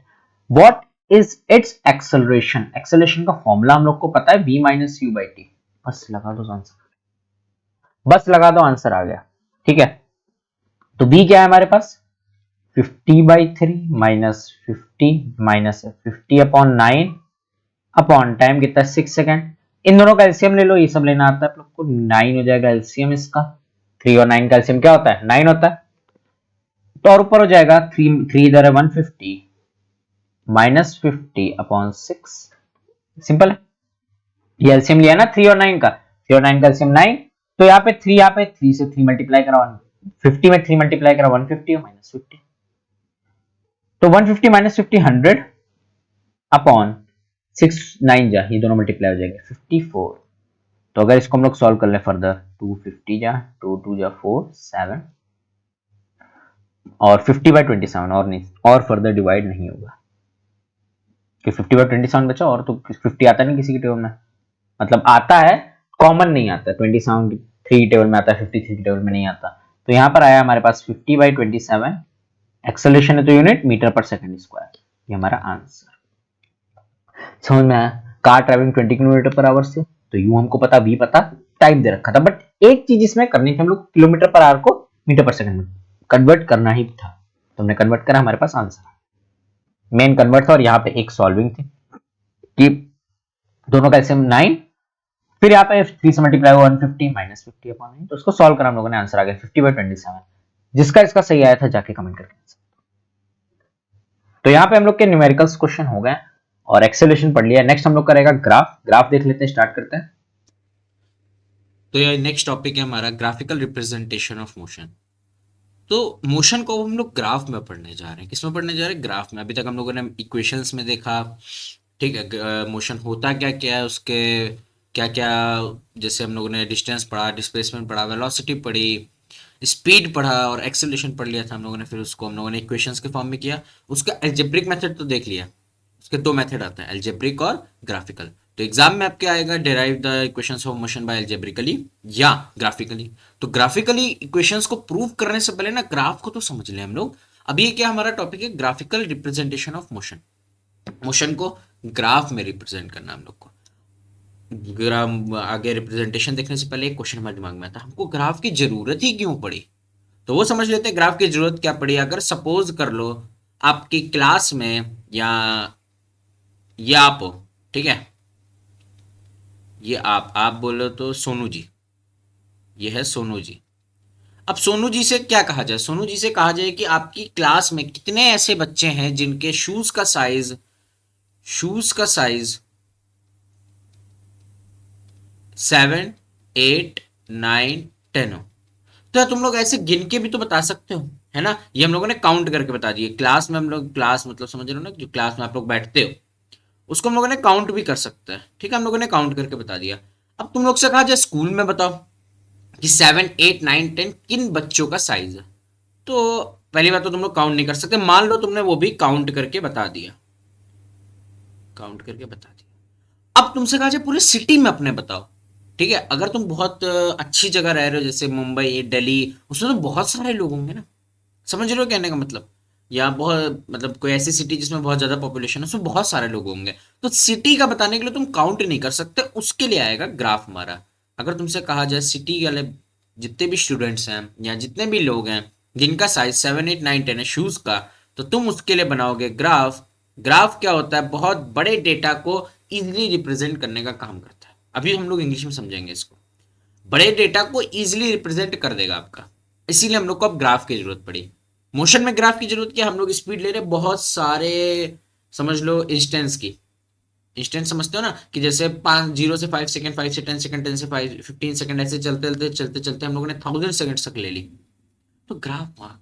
What is it's acceleration, acceleration का फॉर्मूला हम लोग को पता है v minus u by T, बस लगा दो आंसर, बस लगा दो आंसर आ गया, ठीक है। तो v क्या है हमारे पास 50/3 माइनस 50/9 अपॉन टाइम कितना 6 सेकेंड, इन दोनों का एलसीएम ले लो, ये सब लेना आता है आप लोग को, 9 हो जाएगा एलसीएम इसका, 3 और 9 का एलसीएम क्या होता है 9 होता है, तो और ऊपर हो जाएगा 3 इधर है 150 माइनस 50/6, सिंपल है, ये एलसीएम लिया ना 3 और 9 का, 3 और 9 का एलसीएम 9, तो यहाँ पे 3 से 3 मल्टीप्लाई करा, 50 में 3 मल्टीप्लाई करा 150 और माइनस 50, तो 150 माइनस 50 100 अपॉन 6 9 जा, ये दोनों मल्टीप्लाई हो जाएगा 54, तो अगर इसको हम लोग सॉल्व कर ले फर्दर 250 जा 2 2 जा 4 7 और 50/27, और नहीं, और फर्दर डिवाइड नहीं होगा कि 50/27 बचा, और तो 50 आता नहीं किसी की टेबल में, मतलब आता है कॉमन नहीं आता, 27 3 टेबल में आता है 53 टेबल में नहीं आता, तो यहां पर आया हमारे पास 50/27, एक्सेलरेशन है तो unit metre per second square, ये हमारा आंसर। समझ में आया, car travelling 20 kilometre per hour से, तो यू हमको पता, वी पता, टाइम दे रखा था, बट एक चीज इसमें करनी थी हम लोग, किलोमीटर पर आवर को मीटर पर सेकंड में कन्वर्ट करना ही था, तो हमने कन्वर्ट करा, हमारे पास आंसर मेन कन्वर्ट था, और यहाँ पे एक सॉल्विंग थी कि दोनों का एलसीएम 9, फिर यहाँ पे 3 से मल्टीप्लाई 150 माइनस 50/9, तो उसको सॉल्व करा हम लोगों ने, आंसर आ गया 50/27, जिसका इसका सही आया था जाके कमेंट करके। तो यहाँ पे हम लोग के न्यूमेरिकल्स क्वेश्चन हो गए और एक्सेलरेशन पढ़ लिया, नेक्स्ट हम लोग करेगा ग्राफ, ग्राफ देख लेते हैं, स्टार्ट करते हैं। तो ये नेक्स्ट टॉपिक है हमारा ग्राफिकल रिप्रेजेंटेशन ऑफ मोशन। तो मोशन को हम लोग ग्राफ में पढ़ने जा रहे हैं, किसमें पढ़ने जा रहे हैं ग्राफ में। अभी तक हम लोगों ने इक्वेशंस में देखा, ठीक है, मोशन होता क्या क्या है, उसके क्या क्या, जैसे हम लोगों ने डिस्टेंस पढ़ा, डिस्प्लेसमेंट पढ़ा, वेलोसिटी पढ़ी, स्पीड पढ़ा और एक्सेलरेशन पढ़ लिया था हम लोगों ने, फिर उसको हम लोगों ने इक्वेशंस के फॉर्म में किया। उसका एल्जेब्रिक मेथड तो देख लिया, उसके दो मेथड आते हैं, एल्जेब्रिक और ग्राफिकल। तो एग्जाम में आपके आएगा derive the equations of motion by algebraically या ग्राफिकली। तो ग्राफिकली इक्वेशंस को प्रूव करने से पहले ना ग्राफ को तो समझ लें हम लोग। अब ये क्या हमारा टॉपिक है, graphical representation of motion. Motion को ग्राफ में रिप्रेजेंट करना हम लोग को। ग्राफ आगे रिप्रेजेंटेशन देखने से पहले एक क्वेश्चन हमारे दिमाग में आता है, हमको ग्राफ की जरूरत ही क्यों पड़ी। तो वो समझ लेते हैं ग्राफ की जरूरत क्या पड़ी। अगर सपोज कर लो आपकी क्लास में, या ये आप हो, ठीक है, ये आप बोलो तो सोनू जी, ये है सोनू जी। अब सोनू जी से क्या कहा जाए, सोनू जी से कहा जाए कि आपकी क्लास में कितने ऐसे बच्चे हैं जिनके शूज का साइज 7, 8, 9, 10 हो। तो तुम लोग ऐसे गिन के भी तो बता सकते हो, है ना। ये हम लोगों ने काउंट करके बता दिए। क्लास में हम लोग, क्लास मतलब समझ रहे हो ना, जो क्लास में आप लोग बैठते हो उसको हम लोगों ने काउंट भी कर सकते हैं, ठीक है। हम लोगों ने काउंट करके बता दिया। अब तुम लोग से कहा जाए स्कूल में बताओ कि 7, 8, 9, 10 किन बच्चों का साइज है। तो पहली बात तो तुम लोग काउंट नहीं कर सकते, मान लो तुमने वो भी काउंट करके बता दिया, काउंट करके बता दिया। अब तुमसे कहा जाए पूरी सिटी में अपने बताओ, ठीक है। अगर तुम बहुत अच्छी जगह रह रहे हो जैसे मुंबई, दिल्ली, उसमें तो बहुत सारे लोग होंगे ना, समझ रहे हो कहने का मतलब। या बहुत मतलब कोई ऐसी सिटी जिसमें बहुत ज्यादा पॉपुलेशन है, उसमें बहुत सारे लोग होंगे। तो सिटी का बताने के लिए तुम काउंट नहीं कर सकते, उसके लिए आएगा ग्राफ हमारा। अगर तुमसे कहा जाए सिटी वाले जितने भी स्टूडेंट्स हैं या जितने भी लोग हैं जिनका साइज 7, 8, 9, 10 है शूज का, तो तुम उसके लिए बनाओगे ग्राफ। ग्राफ क्या होता है, बहुत बड़े डेटा को इजिली रिप्रेजेंट करने का काम करता है। अभी हम लोग इंग्लिश में समझेंगे इसको। बड़े डेटा को इजिली रिप्रेजेंट कर देगा आपका, इसीलिए हम लोग को अब ग्राफ की जरूरत पड़ी। मोशन में ग्राफ की जरूरत क्या, हम लोग स्पीड ले रहे हैं बहुत सारे, समझ लो इंस्टेंस की। इंस्टेंस समझते हो ना, कि जैसे 5 0 से 5 सेकंड, 5 से 10 सेकंड, 10 से 15 सेकंड, ऐसे चलते चलते चलते चलते हम लोगों ने 1000 सेकंड तक ले ली। तो ग्राफ वहां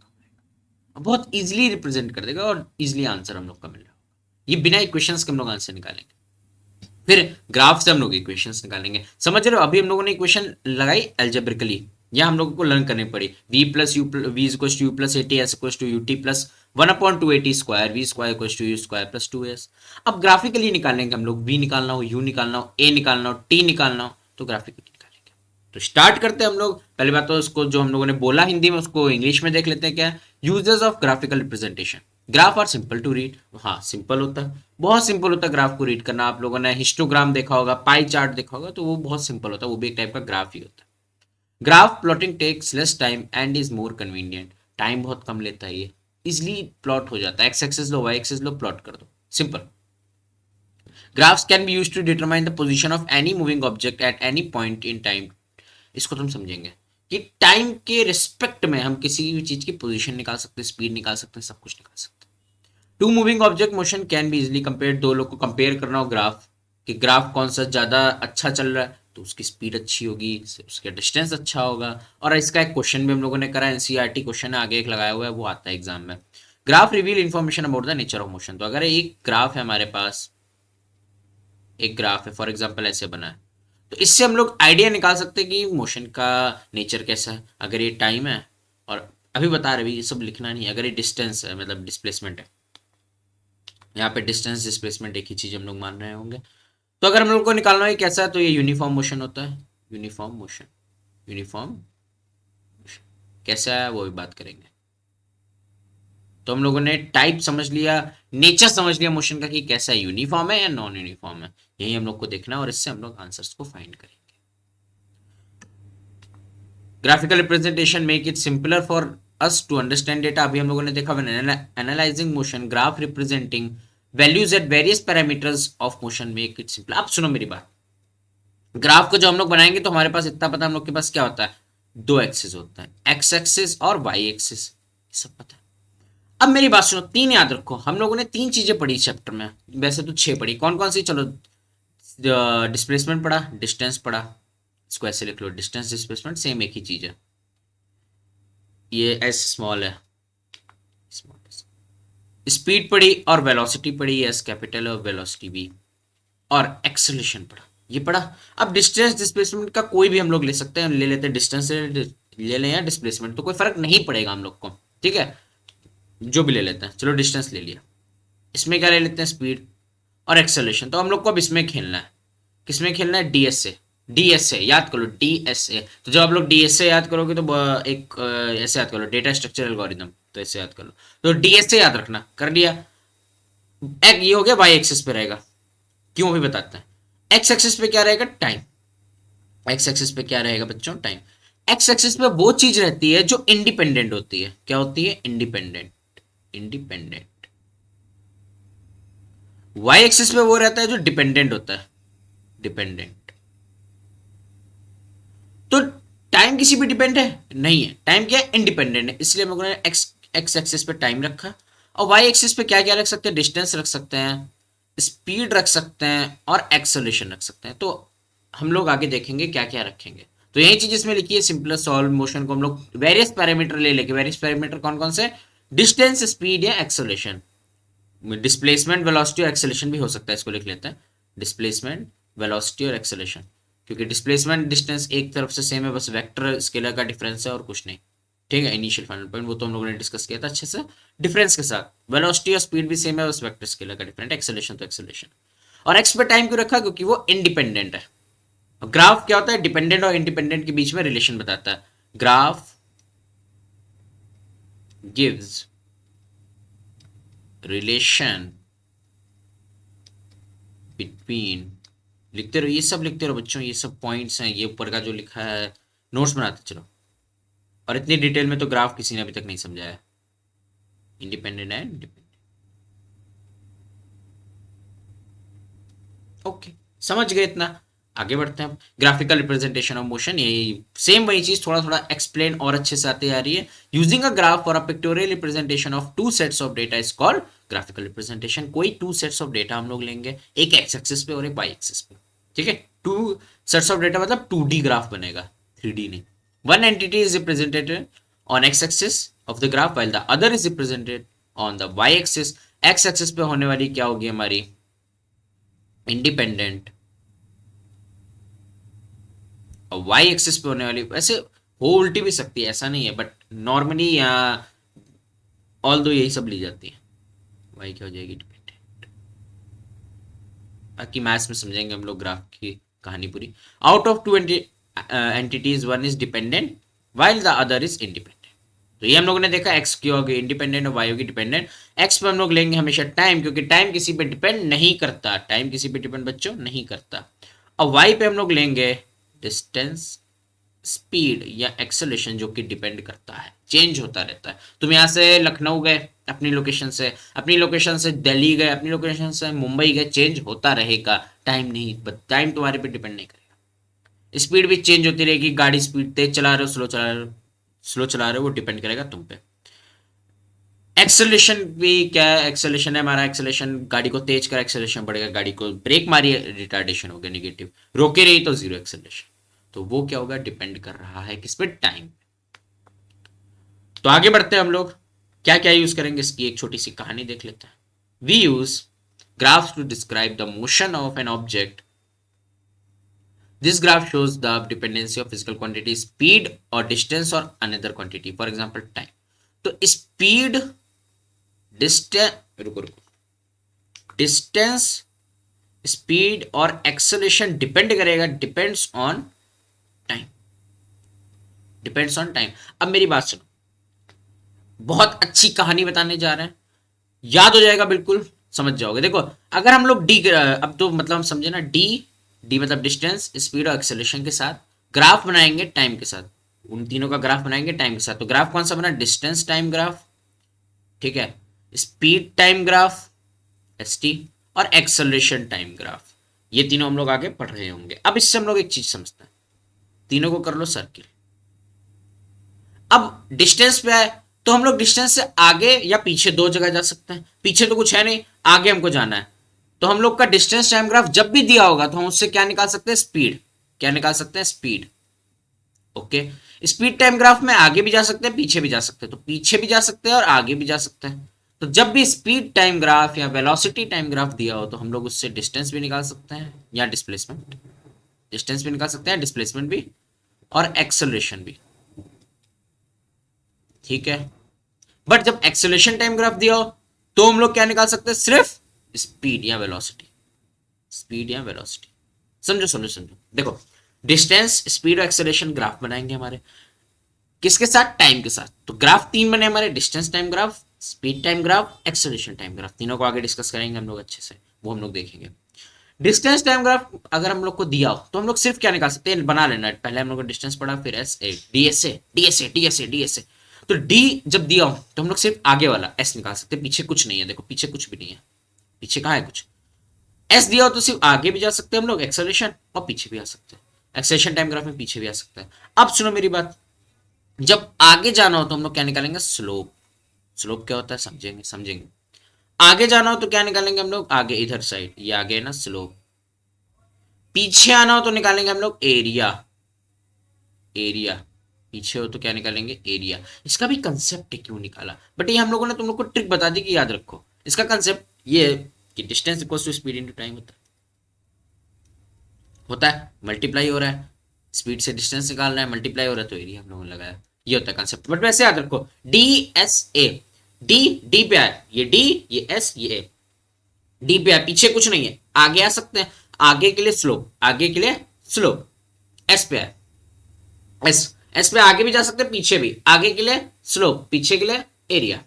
बहुत इजिली रिप्रेजेंट कर देगा और इजिली आंसर हम लोग का मिल रहा होगा। ये बिना इक्वेशंस के हम लोग आंसर निकालेंगे। फिर ग्राफ से हम लोग इक्वेशंस निकालेंगे, समझ रहे हो। अभी हम लोगों ने इक्वेशन लगाई एल्जेब्रिकली, या हम लोगों को लर्न करनी पड़ी। v plus U V equals to you plus A T S equals to U T plus 1/2 AT square V square equals to you square plus 2s। अब ग्राफिकली निकालेंगे हम लोग, v निकालना हो, u निकालना हो, a निकालना हो, t निकालना हो, तो ग्राफिकली निकालेंगे। तो स्टार्ट करते हैं हम लोग। पहली बात तो उसको जो हम लोगों ने बोला हिंदी में उसको इंग्लिश में देख लेते हैं क्या। Uses of graphical representation. Graph are simple to read, हाँ सिंपल होता है, बहुत सिंपल होता है ग्राफ को रीड करना। आप लोगों ने हिस्टोग्राम देखा होगा, पाई चार्ट देखा होगा, तो वो बहुत सिंपल होता है, वो भी एक टाइप का ग्राफ ही होता है। Graph plotting takes less time and is more convenient. Time बहुत कम लेता है, ये इजिली प्लॉट हो जाता है। एक्स एक्सिस लो, वाई एक्सिस लो, प्लॉट कर दो, simple. Graphs can be used to determine the position of any moving object at any point in time. इसको तुम समझेंगे कि टाइम के रिस्पेक्ट में हम किसी भी चीज की पोजीशन निकाल सकते हैं, स्पीड निकाल सकते हैं, सब कुछ निकाल सकते हैं। Two moving object motion can be easily compare. दो लोग को कंपेयर करना हो ग्राफ, कि ग्राफ कौन सा ज्यादा अच्छा चल रहा है, तो उसकी स्पीड अच्छी होगी, उसका डिस्टेंस अच्छा होगा। और इसका एक क्वेश्चन भी हम लोगों ने करा, एनसीईआरटी क्वेश्चन है, आगे एक लगाया हुआ है, वो आता है एग्जाम में। Graph reveal information about the nature of motion. तो अगर एक ग्राफ है हमारे पास, एक ग्राफ है फॉर एग्जाम्पल ऐसे बना है, तो इससे हम लोग आइडिया निकाल सकते हैं कि मोशन का नेचर कैसा है। अगर ये टाइम है, और अभी बता रहे ये सब लिखना नहीं है, अगर ये डिस्टेंस है मतलब डिस्प्लेसमेंट है, यहाँ पे डिस्टेंस डिस्प्लेसमेंट एक ही चीज हम लोग मान रहे होंगे। तो अगर हम लोग को निकालना है कैसा है, तो ये यूनिफॉर्म मोशन होता है। यूनिफॉर्म मोशन, यूनिफॉर्म मोशन कैसा है वो भी बात करेंगे। तो हम लोगों ने टाइप समझ लिया, नेचर समझ लिया मोशन का कि कैसा है, यूनिफॉर्म है या नॉन यूनिफॉर्म है, यही हम लोग को देखना है और इससे हम लोग आंसर्स को फाइंड करेंगे। Graphical representation make it simpler for us to understand data. अभी हम लोगों ने देखा when analysing motion graph representing values at various parameters of motion make it simple. अब सुनो मेरी बात, ग्राफ को जो हम लोग बनाएंगे तो हमारे पास इतना पता, हम लोग के पास क्या होता है, दो एक्सिस होता है, एक्स एक्सिस और वाई एक्सिस, सब पता है। अब मेरी बात सुनो, तीन याद रखो, हम लोगों ने तीन चीजें पढ़ी चैप्टर में, वैसे तो छह पढ़ी, कौन कौन सी, चलो डिस्प्लेसमेंट पढ़ा, डिस्टेंस पढ़ा, इसको ऐसे लिख लो, डिस्टेंस डिस्प्लेसमेंट सेम एक ही चीज है, ये एस स्मॉल है, स्पीड पढ़ी और वेलोसिटी पढ़ी, एस कैपिटल और वेलोसिटी भी, और एक्सेलरेशन पढ़ा, ये पढ़ा। अब डिस्टेंस डिस्प्लेसमेंट का कोई भी हम लोग ले सकते हैं, ले लेते हैं डिस्टेंस ले लें या डिस्प्लेसमेंट, तो कोई फर्क नहीं पड़ेगा हम लोग को, ठीक है, जो भी ले लेते हैं। चलो डिस्टेंस ले लिया, इसमें क्या ले लेते हैं, स्पीड और एक्सेलरेशन। तो हम लोग को अब इसमें खेलना है, किसमें खेलना है, डीएसए। डीएसए याद करो, डीएसए। तो जब आप लोग डीएसए याद करोगे तो एक ऐसे याद करो, डेटा स्ट्रक्चर एल्गोरिथम, तो ऐसे याद कर लो। तो डीएसए याद रखना, कर लिया। एक ये हो गया, वाई एक्सिस पे रहेगा, क्यों भी बताते हैं। एक्स एक्सिस पे क्या रहेगा, टाइम। एक्स एक्सिस पे क्या रहेगा बच्चों, टाइम। एक्स एक्सिस पे वो चीज रहती है जो इंडिपेंडेंट होती है, क्या होती है, इंडिपेंडेंट, इंडिपेंडेंट। वाई एक्सिस पे वो रहता है जो डिपेंडेंट होता है, डिपेंडेंट। तो टाइम किसी पे डिपेंड है नहीं है, टाइम क्या है, इंडिपेंडेंट है, इसलिए हम लोगों ने एक्स एक्स एक्सिस पे टाइम रखा। और वाई एक्सिस पे क्या क्या रख सकते हैं, डिस्टेंस रख सकते हैं, स्पीड रख सकते हैं और एक्सेलरेशन रख सकते हैं। तो हम लोग आगे देखेंगे क्या क्या रखेंगे। तो यही चीज इसमें लिखी है, सिंपलेस्ट सॉल्व मोशन को हम लोग वेरियस पैरामीटर ले लेके, वेरियस पैरामीटर कौन कौन से, डिस्टेंस, स्पीड या एक्सेलरेशन, डिस्प्लेसमेंट, वेलोसिटी और एक्सेलरेशन भी हो सकता है, इसको लिख लेते हैं, डिस्प्लेसमेंट, वेलोसिटी और एक्सेलरेशन, क्योंकि डिस्प्लेसमेंट डिस्टेंस एक तरफ से सेम है, बस वेक्टर स्केलर का डिफरेंस है और कुछ नहीं, ठीक है। इनिशियल फाइनल पॉइंट वो तो हम लोगों ने डिस्कस किया था अच्छे से, डिफरेंस के साथ। वेलोसिटी और स्पीड भी सेम है, बस वेक्टर स्केलर का डिफरेंट, एक्सेलरेशन तो एक्सेलरेशन। और एक्स पे टाइम क्यों रखा, क्योंकि वो इंडिपेंडेंट है। ग्राफ क्या होता है, डिपेंडेंट और इंडिपेंडेंट के बीच में रिलेशन बताता है। ग्राफ गिव्स रिलेशन बिटवीन, लिखते रहो, ये सब लिखते रहो बच्चों, ये सब पॉइंट्स हैं, ये ऊपर का जो लिखा है, नोट्स बनाते चलो। और इतनी डिटेल में तो ग्राफ किसी ने अभी तक नहीं समझाया, इंडिपेंडेंट है, डिपेंडेंट। ओके, समझ गए इतना, आगे बढ़ते हैं। ग्राफिकल रिप्रेजेंटेशन ऑफ मोशन, यही सेम वही चीज थोड़ा थोड़ा एक्सप्लेन और अच्छे से आती आ रही है। यूजिंग अ ग्राफ और अ pictorial representation of two sets of data is called graphical representation. कोई टू सेट्स ऑफ डेटा हम लोग लेंगे, एक एक्स एक्सिस पे और एक वाई एक्सिस पे, ठीक है। टू सेट्स ऑफ डेटा मतलब 2D ग्राफ बनेगा, 3D नहीं। One entity is represented on x axis of the graph while the other is represented on the y axis. X axis पे होने वाली क्या होगी हमारी, इंडिपेंडेंट, और वाई एक्सिस पे होने वाली, वैसे हो उल्टी भी सकती है, ऐसा नहीं है, बट नॉर्मली यहाँ ऑल दो यही सब ली जाती है। वाई क्या हो जाएगी, डिपेंडेंट। बाकी मैथ्स में समझेंगे हम लोग ग्राफ की कहानी पूरी। Out of two entities one is dependent while the other is independent. तो ये हम लोगों ने देखा, एक्स की होगी इंडिपेंडेंट और वाई होगी डिपेंडेंट। एक्स पे हम लोग लेंगे हमेशा टाइम, क्योंकि टाइम किसी पे डिपेंड नहीं करता, टाइम किसी पे डिपेंड बच्चों नहीं करता। और वाई पे हम लोग लेंगे डिस्टेंस, स्पीड या एक्सेलरेशन, जो कि डिपेंड करता है, चेंज होता रहता है। तुम यहाँ से लखनऊ गए अपनी लोकेशन से, अपनी लोकेशन से दिल्ली गए, अपनी लोकेशन से मुंबई गए, चेंज होता रहेगा, टाइम नहीं, टाइम तुम्हारे पे डिपेंड नहीं करेगा। स्पीड भी चेंज होती रहेगी, गाड़ी स्पीड तेज चला रहे हो, स्लो चला रहे हो, स्लो चला रहे हो, वो डिपेंड करेगा तुम पे। एक्सेलरेशन भी क्या है, एक्सेलरेशन है हमारा, एक्सेलरेशन गाड़ी को तेज कर एक्सेलरेशन बढ़ेगा, गाड़ी को ब्रेक मारी रिटार्डेशन हो गया नेगेटिव, रोके रही तो जीरो एक्सेलरेशन। तो वो क्या होगा, डिपेंड कर रहा है किस पे, टाइम। तो आगे बढ़ते हैं हम लोग, क्या क्या यूज करेंगे इसकी एक छोटी सी कहानी देख लेते हैं। We use graphs to describe the motion of an object. This graph shows the dependency of physical quantity, speed or distance or another quantity, for example time। तो स्पीड, डिस्टेंस, रुको रुको, डिस्टेंस, स्पीड और एक्सेलरेशन डिपेंड करेगा, depends on time, depends on time. अब मेरी बात सुनो, बहुत अच्छी कहानी बताने जा रहे हैं, याद हो जाएगा बिल्कुल, समझ जाओगे। देखो, अगर हम लोग डी, अब तो मतलब समझे ना, डी, डी मतलब डिस्टेंस, स्पीड और एक्सेलरेशन के साथ ग्राफ बनाएंगे टाइम के साथ, उन तीनों का ग्राफ बनाएंगे टाइम के साथ। तो ग्राफ कौन सा बना, डिस्टेंस टाइम ग्राफ, ठीक है, speed time graph S T, और एक्सेलरेशन टाइम ग्राफ। ये तीनों हम लोग आगे पढ़ रहे होंगे। अब इससे हम लोग एक चीज समझते हैं, तीनों को कर लो सर्किल। अब डिस्टेंस पे आए तो हम लोग डिस्टेंस से आगे या पीछे दो जगह जा सकते हैं, पीछे तो कुछ है नहीं, आगे हमको जाना है। तो हम लोग का डिस्टेंस टाइम ग्राफ जब भी दिया होगा तो हम उससे क्या निकाल सकते हैं, स्पीड। क्या निकाल सकते हैं, speed. Okay, speed time graph में आगे भी जा सकते हैं, पीछे भी जा सकते हैं, तो पीछे भी जा सकते हैं और आगे भी जा सकते हैं। तो जब भी स्पीड टाइम ग्राफ या वेलोसिटी टाइम ग्राफ दिया हो तो हम लोग उससे डिस्टेंस भी निकाल सकते हैं या डिस्प्लेसमेंट, डिस्टेंस भी निकाल सकते हैं, डिस्प्लेसमेंट भी, और एक्सेलरेशन भी, ठीक है। बट जब एक्सेलरेशन टाइम ग्राफ दिया हो तो हम लोग क्या निकाल सकते हैं, सिर्फ स्पीड या वेलोसिटी, स्पीड या वेलोसिटी। समझो समझो समझो, देखो, डिस्टेंस, स्पीड और एक्सेलरेशन ग्राफ बनाएंगे हमारे, किसके साथ, टाइम के साथ। तो ग्राफ तीन बने हमारे, distance time graph, speed time graph, acceleration time graph. तीनों को आगे डिस्कस करेंगे हम लोग अच्छे से, वो हम लोग देखेंगे। डिस्टेंस टाइम ग्राफ अगर हम लोग को दिया हो तो हम लोग सिर्फ क्या निकाल सकते हैं, बना लेना, पहले हम लोग को डिस्टेंस पढ़ा, फिर S A, D S A, D S A, D S A, D S A. तो डी जब दिया हो तो हम लोग सिर्फ आगे वाला एस निकाल सकते हैं, पीछे कुछ नहीं है। देखो पीछे कुछ भी नहीं है, पीछे कहाँ है कुछ, एस दिया हो तो सिर्फ आगे भी जा सकते हैं हम लोग एक्सेलरेशन, और पीछे भी आ सकते हैं, एक्सेलरेशन टाइम ग्राफ में पीछे भी आ सकता है। अब सुनो मेरी बात, जब आगे जाना हो तो हम लोग क्या निकालेंगे, स्लोप। स्लोप क्या होता है समझेंगे, समझेंगे। आगे जाना हो तो क्या निकालेंगे हम लोग, आगे इधर साइड, ये आगे है ना स्लोप। पीछे आना हो तो निकालेंगे हम लोग एरिया, एरिया पीछे हो तो क्या निकालेंगे, एरिया। इसका भी कंसेप्ट है क्यों निकाला, बट ये हम लोगों ने तुम लोग को ट्रिक बता दी कि याद रखो। इसका कंसेप्ट ये है कि distance equals to speed into time होता है, मल्टीप्लाई हो रहा है, स्पीड से डिस्टेंस निकालना है, मल्टीप्लाई हो रहा है तो एरिया हम लोगों ने लगाया। ये होता है कंसेप्ट, बट वैसे याद रखो D S A, D D पे आए, ये डी ये एस ये ए, डी पे आए, पीछे कुछ नहीं है, आगे आ सकते हैं, आगे के लिए स्लोप, आगे के लिए स्लोप, एस पे आए, एस एस पे आगे भी जा सकते हैं पीछे भी, आगे के लिए स्लोप पीछे के लिए एरिया।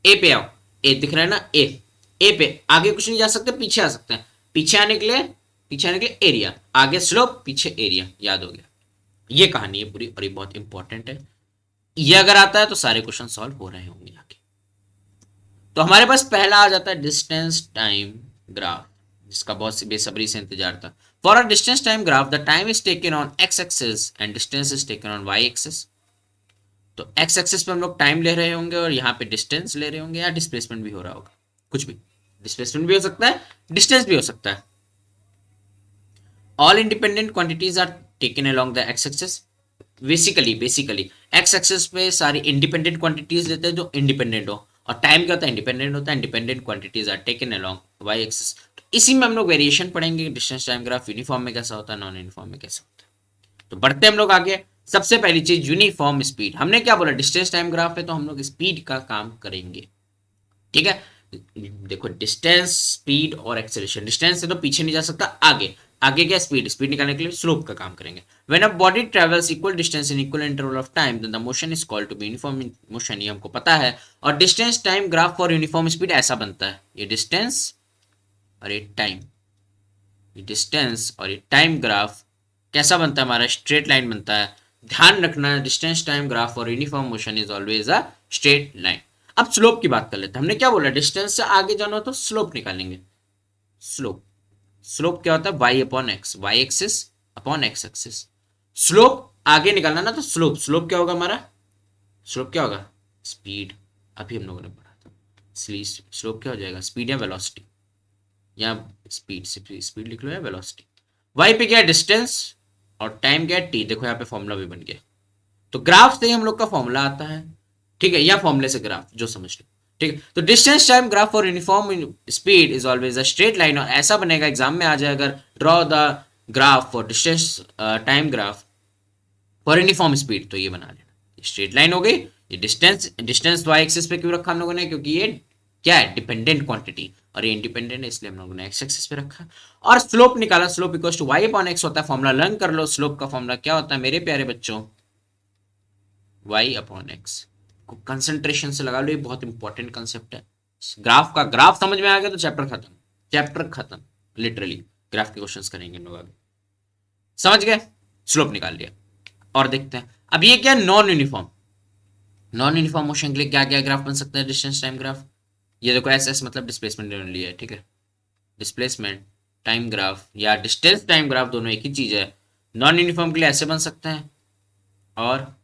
ए पे आओ, ए दिख रहा है ना, ए पे आगे कुछ नहीं जा सकते, पीछे आ सकते हैं, पीछे आने के लिए, पीछे आने के लिए एरिया, आगे स्लोप पीछे एरिया। याद हो गया, ये कहानी है पूरी और ये बहुत इंपॉर्टेंट है। ये अगर आता है तो सारे क्वेश्चन सॉल्व हो रहे होंगे आगे। तो हमारे पास पहला आ जाता है डिस्टेंस टाइम ग्राफ, जिसका बहुत बेसब्री से इंतजार था। For a distance time graph the time is taken on x axis and distance is taken on y axis. तो एक्स एक्सिस पे हम लोग टाइम ले रहे होंगे और यहाँ पे डिस्टेंस ले रहे होंगे, या डिस्प्लेसमेंट भी हो रहा होगा, कुछ भी, डिस्प्लेसमेंट भी हो सकता है, डिस्टेंस भी हो सकता है। All independent quantities are taken along the x axis. Basically x axis पे सारी इंडिपेंडेंट क्वांटिटीज लेते हैं जो इंडिपेंडेंट हो, और टाइम क्या होता है, इंडिपेंडेंट होता है, independent quantities are taken along y axis. तो इसी में हम लोग वेरिएशन पढ़ेंगे, डिस्टेंस टाइम ग्राफ यूनिफॉर्म में कैसा होता है, नॉन यूनिफॉर्म में कैसा होता है। तो बढ़ते हम लोग आगे। सबसे पहली चीज यूनिफॉर्म स्पीड। हमने क्या बोला, डिस्टेंस टाइम ग्राफ है तो हम लोग स्पीड का काम करेंगे, ठीक है। देखो डिस्टेंस, स्पीड और एक्सेलरेशन। डिस्टेंस से तो पीछे नहीं जा सकता, आगे, आगे क्या, स्पीड, स्पीड निकालने के लिए स्लोप का काम करेंगे। When a body travels equal distance in equal interval of time then the motion is called to be uniform motion, ये हमको पता है। और distance time graph for uniform speed ऐसा बनता है, ये डिस्टेंस और ये टाइम, ये डिस्टेंस और ये टाइम ग्राफ कैसा बनता है हमारा, स्ट्रेट लाइन बनता है। ध्यान रखना, डिस्टेंस टाइम ग्राफ और uniform motion is always a straight line. अब स्लोप की बात कर लेते हैं। हमने क्या बोला, डिस्टेंस से आगे जाना हो तो स्लोप निकालेंगे। स्लोप, स्लोप क्या होता है, y upon x, y axis upon x axis. Slope आगे निकालना ना, तो स्लोप, स्लोप क्या होगा हमारा, स्लोप क्या होगा, स्पीड। अभी हम लोगों ने पढ़ा था, इसलिए स्लोप क्या हो जाएगा, स्पीड या वेलोसिटी, या स्पीड, स्पीड लिख लो या वेलोसिटी। वाई पे क्या है, डिस्टेंस, और टाइम क्या है, टी। देखो यहाँ पे फॉर्मूला भी बन गया। तो ग्राफ से ही हम लोग का फॉर्मूला आता है, ठीक है, या फॉर्मूले से ग्राफ, जो समझ लो, ठीक है। तो distance time graph for uniform speed is always a straight line, और ऐसा बनेगा, एग्जाम में आ जाए अगर, draw the graph for distance time graph for uniform speed, तो ये बना लेना, स्ट्रेट लाइन हो गई। ये डिस्टेंस, डिस्टेंस वाई एक्सिस पे क्यों रखा हम लोगों ने, क्योंकि ये क्या है, डिपेंडेंट क्वांटिटी, और ये इंडिपेंडेंट है, इसलिए हम लोगों ने एक्स एक्सिस पे रखा। और स्लोप निकाला, slope equals to y upon x होता है, फॉर्मूला लर्न कर लो। स्लोप का फॉर्मूला क्या होता है मेरे प्यारे बच्चों, वाई अपॉन एक्स। कंसंट्रेशन से लगा लो, ये बहुत इंपॉर्टेंट कंसेप्ट है। ग्राफ का, ग्राफ समझ में आ गया तो चैप्टर खत्म, चैप्टर खत्म, लिटरली ग्राफ के क्वेश्चंस करेंगे लोग आगे, समझ गए। स्लोप निकाल लिया, और देखते हैं अब ये क्या, non uniform. Non uniform motion के लिए क्या क्या ग्राफ बन सकता है, डिस्टेंस टाइम ग्राफ। ये देखो एस एस मतलब डिस्प्लेसमेंट लिया है, ठीक है, डिस्प्लेसमेंट टाइम ग्राफ या डिस्टेंस टाइम ग्राफ दोनों एक ही चीज है। नॉन यूनिफॉर्म के लिए ऐसे बन सकते हैं, और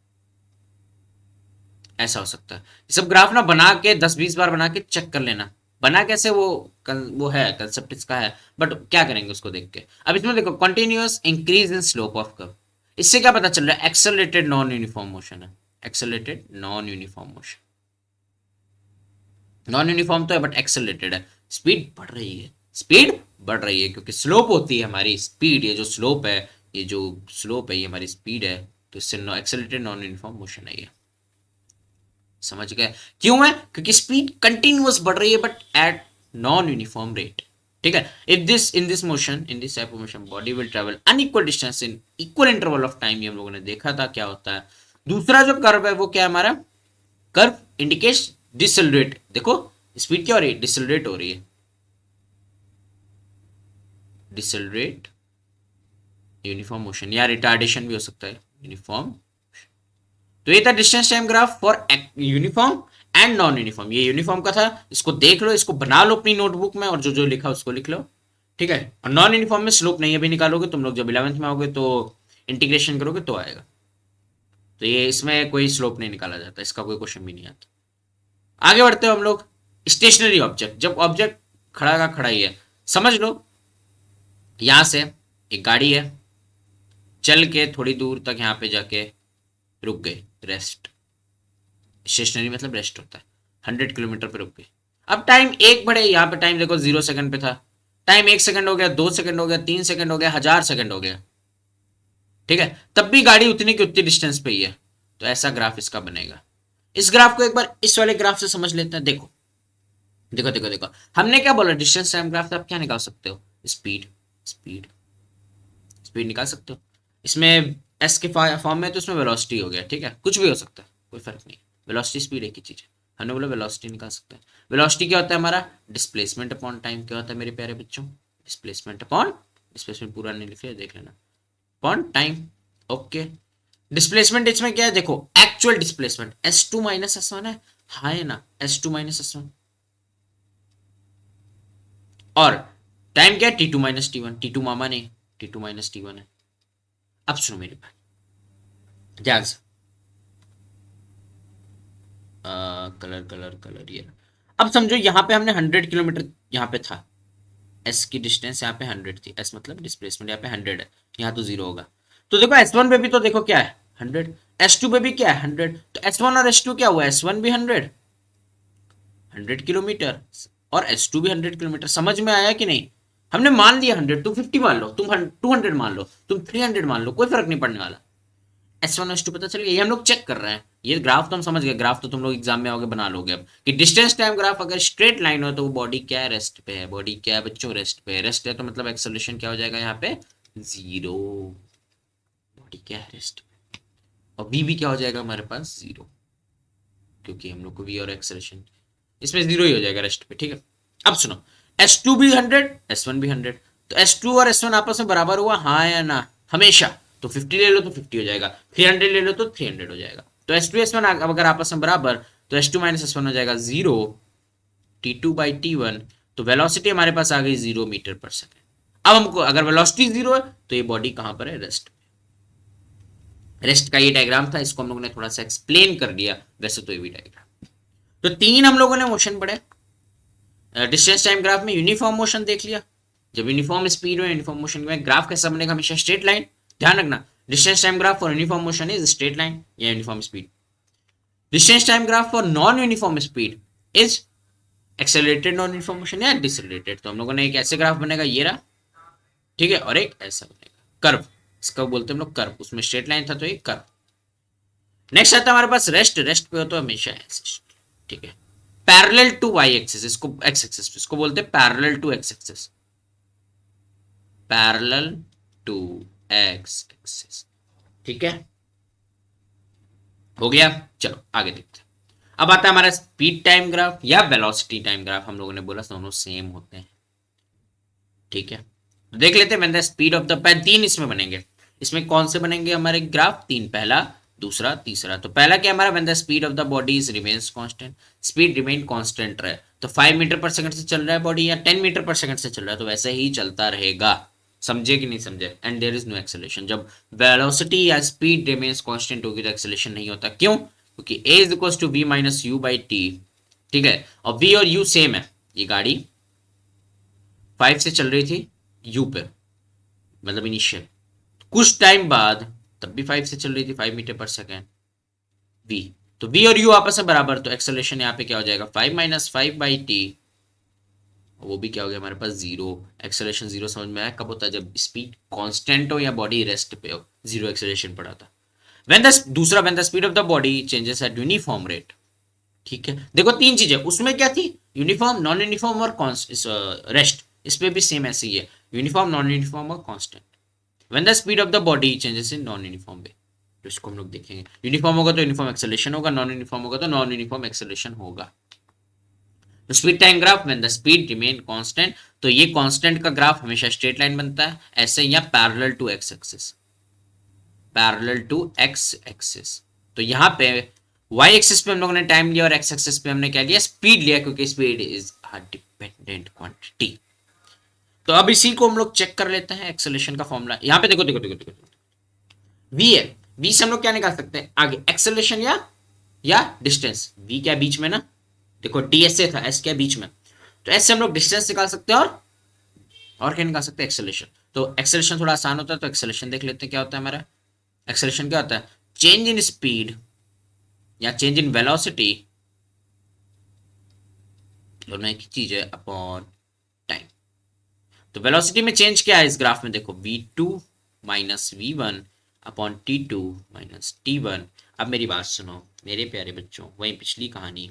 ऐसा हो सकता है। ये सब ग्राफ ना बना के 10-20 बार बना के चेक कर लेना, बना कैसे वो है, कंसेप्ट इसका है, बट क्या करेंगे उसको देख के। अब इसमें देखो continuous increase in slope of curve, इससे क्या पता चल रहा है, एक्सेलरेटेड नॉन यूनिफॉर्म मोशन है, accelerated non uniform motion. Non uniform तो है बट एक्सेलरेटेड है, स्पीड बढ़ रही है, स्पीड बढ़ रही है, क्योंकि स्लोप होती है हमारी स्पीड, ये जो स्लोप है, ये जो स्लोप है ये हमारी स्पीड है, तो इससे एक्सेलरेटेड नॉन यूनिफॉर्म मोशन है ये, समझ गए। क्यों है, क्योंकि स्पीड कंटिन्यूअस बढ़ रही है but at non uniform rate, ठीक है। If this in this motion, in this type of motion body will travel unequal distance in equal interval of time, ये हम लोगों ने देखा था क्या होता है। दूसरा जो कर्व है वो क्या है हमारा, कर्व इंडिकेट्स डिसलरेट। देखो स्पीड क्या हो रही है, डिसलरेट हो रही है, डिसलरेट यूनिफॉर्म मोशन, या रिटार्डेशन भी हो सकता है, यूनिफॉर्म। तो ये था distance time graph for uniform and non uniform. ये यूनिफॉर्म का था, इसको देख लो, इसको बना लो अपनी नोटबुक में, और जो जो लिखा उसको लिख लो, ठीक है। और नॉन यूनिफॉर्म में स्लोप नहीं अभी निकालोगे तुम लोग, जब 11th में आओगे तो इंटीग्रेशन करोगे तो आएगा। तो ये इसमें कोई स्लोप नहीं निकाला जाता, इसका कोई क्वेश्चन भी नहीं आता। आगे बढ़ते हो हम लोग, स्टेशनरी ऑब्जेक्ट। जब ऑब्जेक्ट खड़ा का खड़ा ही है, समझ लो यहां से एक गाड़ी है, चल के थोड़ी दूर तक यहाँ पे जाके रुक गई, रेस्ट। स्टेशनरी मतलब रेस्ट होता है। 100 किलोमीटर पे रुक गई। अब टाइम एक बढ़े, यहाँ पे टाइम देखो 0 सेकंड पे था, टाइम 1 सेकंड हो गया, 2 सेकंड हो गया, 3 सेकंड हो गया, 1000 सेकंड हो गया। ठीक है, तब भी गाड़ी उतनी की उतनी डिस्टेंस पे ही है। तो ऐसा ग्राफ इसका बनेगा। इस ग्राफ को एक बार इस वाले ग्राफ से समझ लेते हैं। देखो देखो देखो देखो, हमने क्या बोला, डिस्टेंस टाइम ग्राफ से आप क्या निकाल सकते हो, स्पीड। स्पीड स्पीड निकाल सकते हो। इसमें एस के फॉर्म में तो इसमें वेलोसिटी हो गया। ठीक है, कुछ भी हो सकता है, कोई फर्क नहीं। वेलोसिटी स्पीड एक ही चीज है। हमने बोला वेलोसिटी निकाल सकते हैं। वेलोसिटी क्या होता है हमारा, डिस्प्लेसमेंट अपॉन टाइम। क्या होता है मेरे प्यारे बच्चों, डिस्प्लेसमेंट अपॉन, डिस्प्लेसमेंट पूरा नहीं लिखे, देख लेना, अपॉन टाइम। ओके, डिस्प्लेसमेंट इसमें क्या है, देखो actual displacement S2 minus S1 है, हाँ है ना, S2 माइनस S1। और टाइम क्या है, T2 माइनस T1। T2 मामा नहीं, T2 माइनस T1 है। अब सुनो मेरी बात ध्यान से, कलर कलर कलर ये। अब समझो यहाँ पे हमने 100 किलोमीटर यहाँ पे था, एस की डिस्टेंस यहाँ पे 100 थी, एस मतलब डिस्प्लेसमेंट यहाँ पे 100 है, यहाँ तो 0 होगा। तो देखो S1 पे भी तो देखो क्या है 100, S2 पे भी क्या है 100, तो S1 और S2 क्या हुआ, S1 भी 100 किलोमीटर और S2 भी 100 किलोमीटर। समझ में आया कि नहीं, हमने मान लिया 100, तुम 50 मान लो, तुम 200 मान लो, तुम 300 मान लो, कोई फर्क नहीं पड़ने वाला। S1 और S2 पता चल गया, ये हम लोग चेक कर रहे हैं। ये ग्राफ तो हम समझ गए, ग्राफ तो तुम लोग एग्जाम में आओगे बना लोगे अब, कि डिस्टेंस टाइम ग्राफ अगर स्ट्रेट लाइन हो तो वो बॉडी क्या है, रेस्ट पे है। बॉडी क्या है बच्चों, रेस्ट पे है। रेस्ट है तो मतलब एक्सेलरेशन क्या हो जाएगा यहाँ पे, 0। बॉडी क्या है, रेस्ट पे। और v भी क्या हो जाएगा हमारे पास, 0, क्योंकि हम लोग को v और एक्सेलरेशन इसमें 0 ही हो जाएगा रेस्ट पे। ठीक है, अब सुनो, S2 भी 100, S1 भी 100, तो S2 और S1 आपस में बराबर हुआ, हाँ या ना, हमेशा। तो 50 ले लो तो 50 हो जाएगा, 300 ले लो तो 300 हो जाएगा। तो S2 S1 अगर आपस में बराबर, तो S2 माइनस S1 हो जाएगा 0, T2 बाई T1। तो वेलोसिटी हमारे पास आ गई 0 मीटर पर सेकेंड। अब हमको अगर वेलोसिटी 0 है तो ये बॉडी कहां पर है, रेस्ट। रेस्ट का ये डायग्राम था, इसको हम लोगों ने थोड़ा सा एक्सप्लेन कर दिया, वैसे तो ये भी डायग्राम। तो 3 हम लोगों ने मोशन पढ़े। डिस्टेंस टाइम ग्राफ में यूनिफॉर्म मोशन देख लिया, जब यूनिफॉर्म स्पीड हो यूनिफॉर्म मोशन में ग्राफ कैसा बनेगा, हमेशा स्ट्रेट लाइन। ध्यान रखना, distance time graph for uniform motion is straight line या uniform speed. Distance time graph for non uniform speed is accelerated non uniform motion या डिसएक्सेलरेटेड। तो हम लोगों ने एक ऐसे ग्राफ बनेगा, ये रहा, ठीक है, और एक ऐसा बनेगा कर्व, इसका बोलते हैं हम लोग कर्व। उसमें स्ट्रेट लाइन था तो ये कर्व। नेक्स्ट आता है हमारे पास रेस्ट। रेस्ट पे हो तो हमेशा ऐसे, ठीक है, पैरेलल टू वाई एक्सिस, इसको एक्स एक्सिस, इसको बोलते हैं parallel to x axis, parallel to x axis. ठीक है, हो गया। चलो आगे देखते हैं। अब आता है हमारा स्पीड टाइम ग्राफ या वेलोसिटी टाइम ग्राफ। हम लोगों ने बोला दोनों सेम होते हैं। ठीक है, तो देख लेते हैं when the speed of the 3 इसमें बनेंगे। इसमें कौन से बनेंगे हमारे ग्राफ, 3, पहला, दूसरा, तीसरा। तो पहला क्या हमारा, when the speed of the body is remains constant. Speed remain constant रहे तो 5 मीटर पर सेकंड से चल रहा है बॉडी या 10 मीटर पर सेकंड से चल रहा है तो वैसे ही चलता रहेगा। समझे कि नहीं समझे। And there is no acceleration. जब वेलोसिटी या स्पीड रिमेन्स कांस्टेंट होगी तो एक्सेलरेशन नहीं होता। क्यों, क्योंकि a is equal to v minus u by t. ठीक है, और v और u सेम है। ये गाड़ी 5 से चल रही थी u पे, मतलब इनिशियल, कुछ टाइम बाद तब भी 5 से चल रही थी, 5 मीटर पर सेकेंड v। तो v और u आपस में बराबर, तो एक्सेलरेशन यहाँ पे क्या हो जाएगा, 5 माइनस 5 बाई टी। वो भी क्या हो गया हमारे पास, 0। एक्सेलरेशन 0 समझ में आया कब होता है, जब स्पीड कांस्टेंट हो या बॉडी रेस्ट पे हो, 0 एक्सेलरेशन पड़ा था। दूसरा when the speed of the body changes at uniform rate. ठीक है, देखो 3 चीजें उसमें क्या थी, यूनिफॉर्म, नॉन यूनिफॉर्म और रेस्ट। इस पे भी सेम ऐसे ही है, यूनिफॉर्म, नॉन यूनिफॉर्म और constant. When the speed of the body changes in non uniform way, तो इसको हम लोग देखेंगे। यूनिफॉर्म होगा तो यूनिफॉर्म एक्सेलरेशन होगा, नॉन यूनिफॉर्म होगा तो नॉन यूनिफॉर्म एक्सेलरेशन होगा। तो speed time graph when the speed remain constant, तो ये कांस्टेंट का ग्राफ हमेशा स्ट्रेट लाइन बनता है, ऐसे या parallel to x axis, parallel to x axis. तो यहाँ पे वाई एक्सिस पे हम लोगों ने टाइम लिया और एक्स एक्सिस पे हमने क्या लिया, स्पीड लिया, क्योंकि speed is a dependent quantity. तो अब इसी को हम लोग चेक कर लेते हैं, एक्सेलरेशन का फॉर्मूला। यहाँ पे देखो देखो देखो देखो, v है, v से हम लोग क्या निकाल सकते हैं आगे, एक्सेलरेशन या डिस्टेंस। v क्या बीच में ना, देखो ds से था, s क्या बीच में, तो s से हम लोग डिस्टेंस निकाल सकते हैं और क्या निकाल सकते हैं, एक्सेलरेशन। तो एक्सेलरेशन थोड़ा आसान होता है, तो एक्सेलरेशन देख लेते हैं क्या होता है हमारा। एक्सेलरेशन क्या होता है, चेंज इन स्पीड या चेंज इन वेलोसिटी, दोनों एक ही चीज है, अपॉन टाइम। तो वेलोसिटी में चेंज क्या है इस ग्राफ में, देखो v2 माइनस v1 अपॉन t2 माइनस t1। अब मेरी बात सुनो मेरे प्यारे बच्चों, वही पिछली कहानी,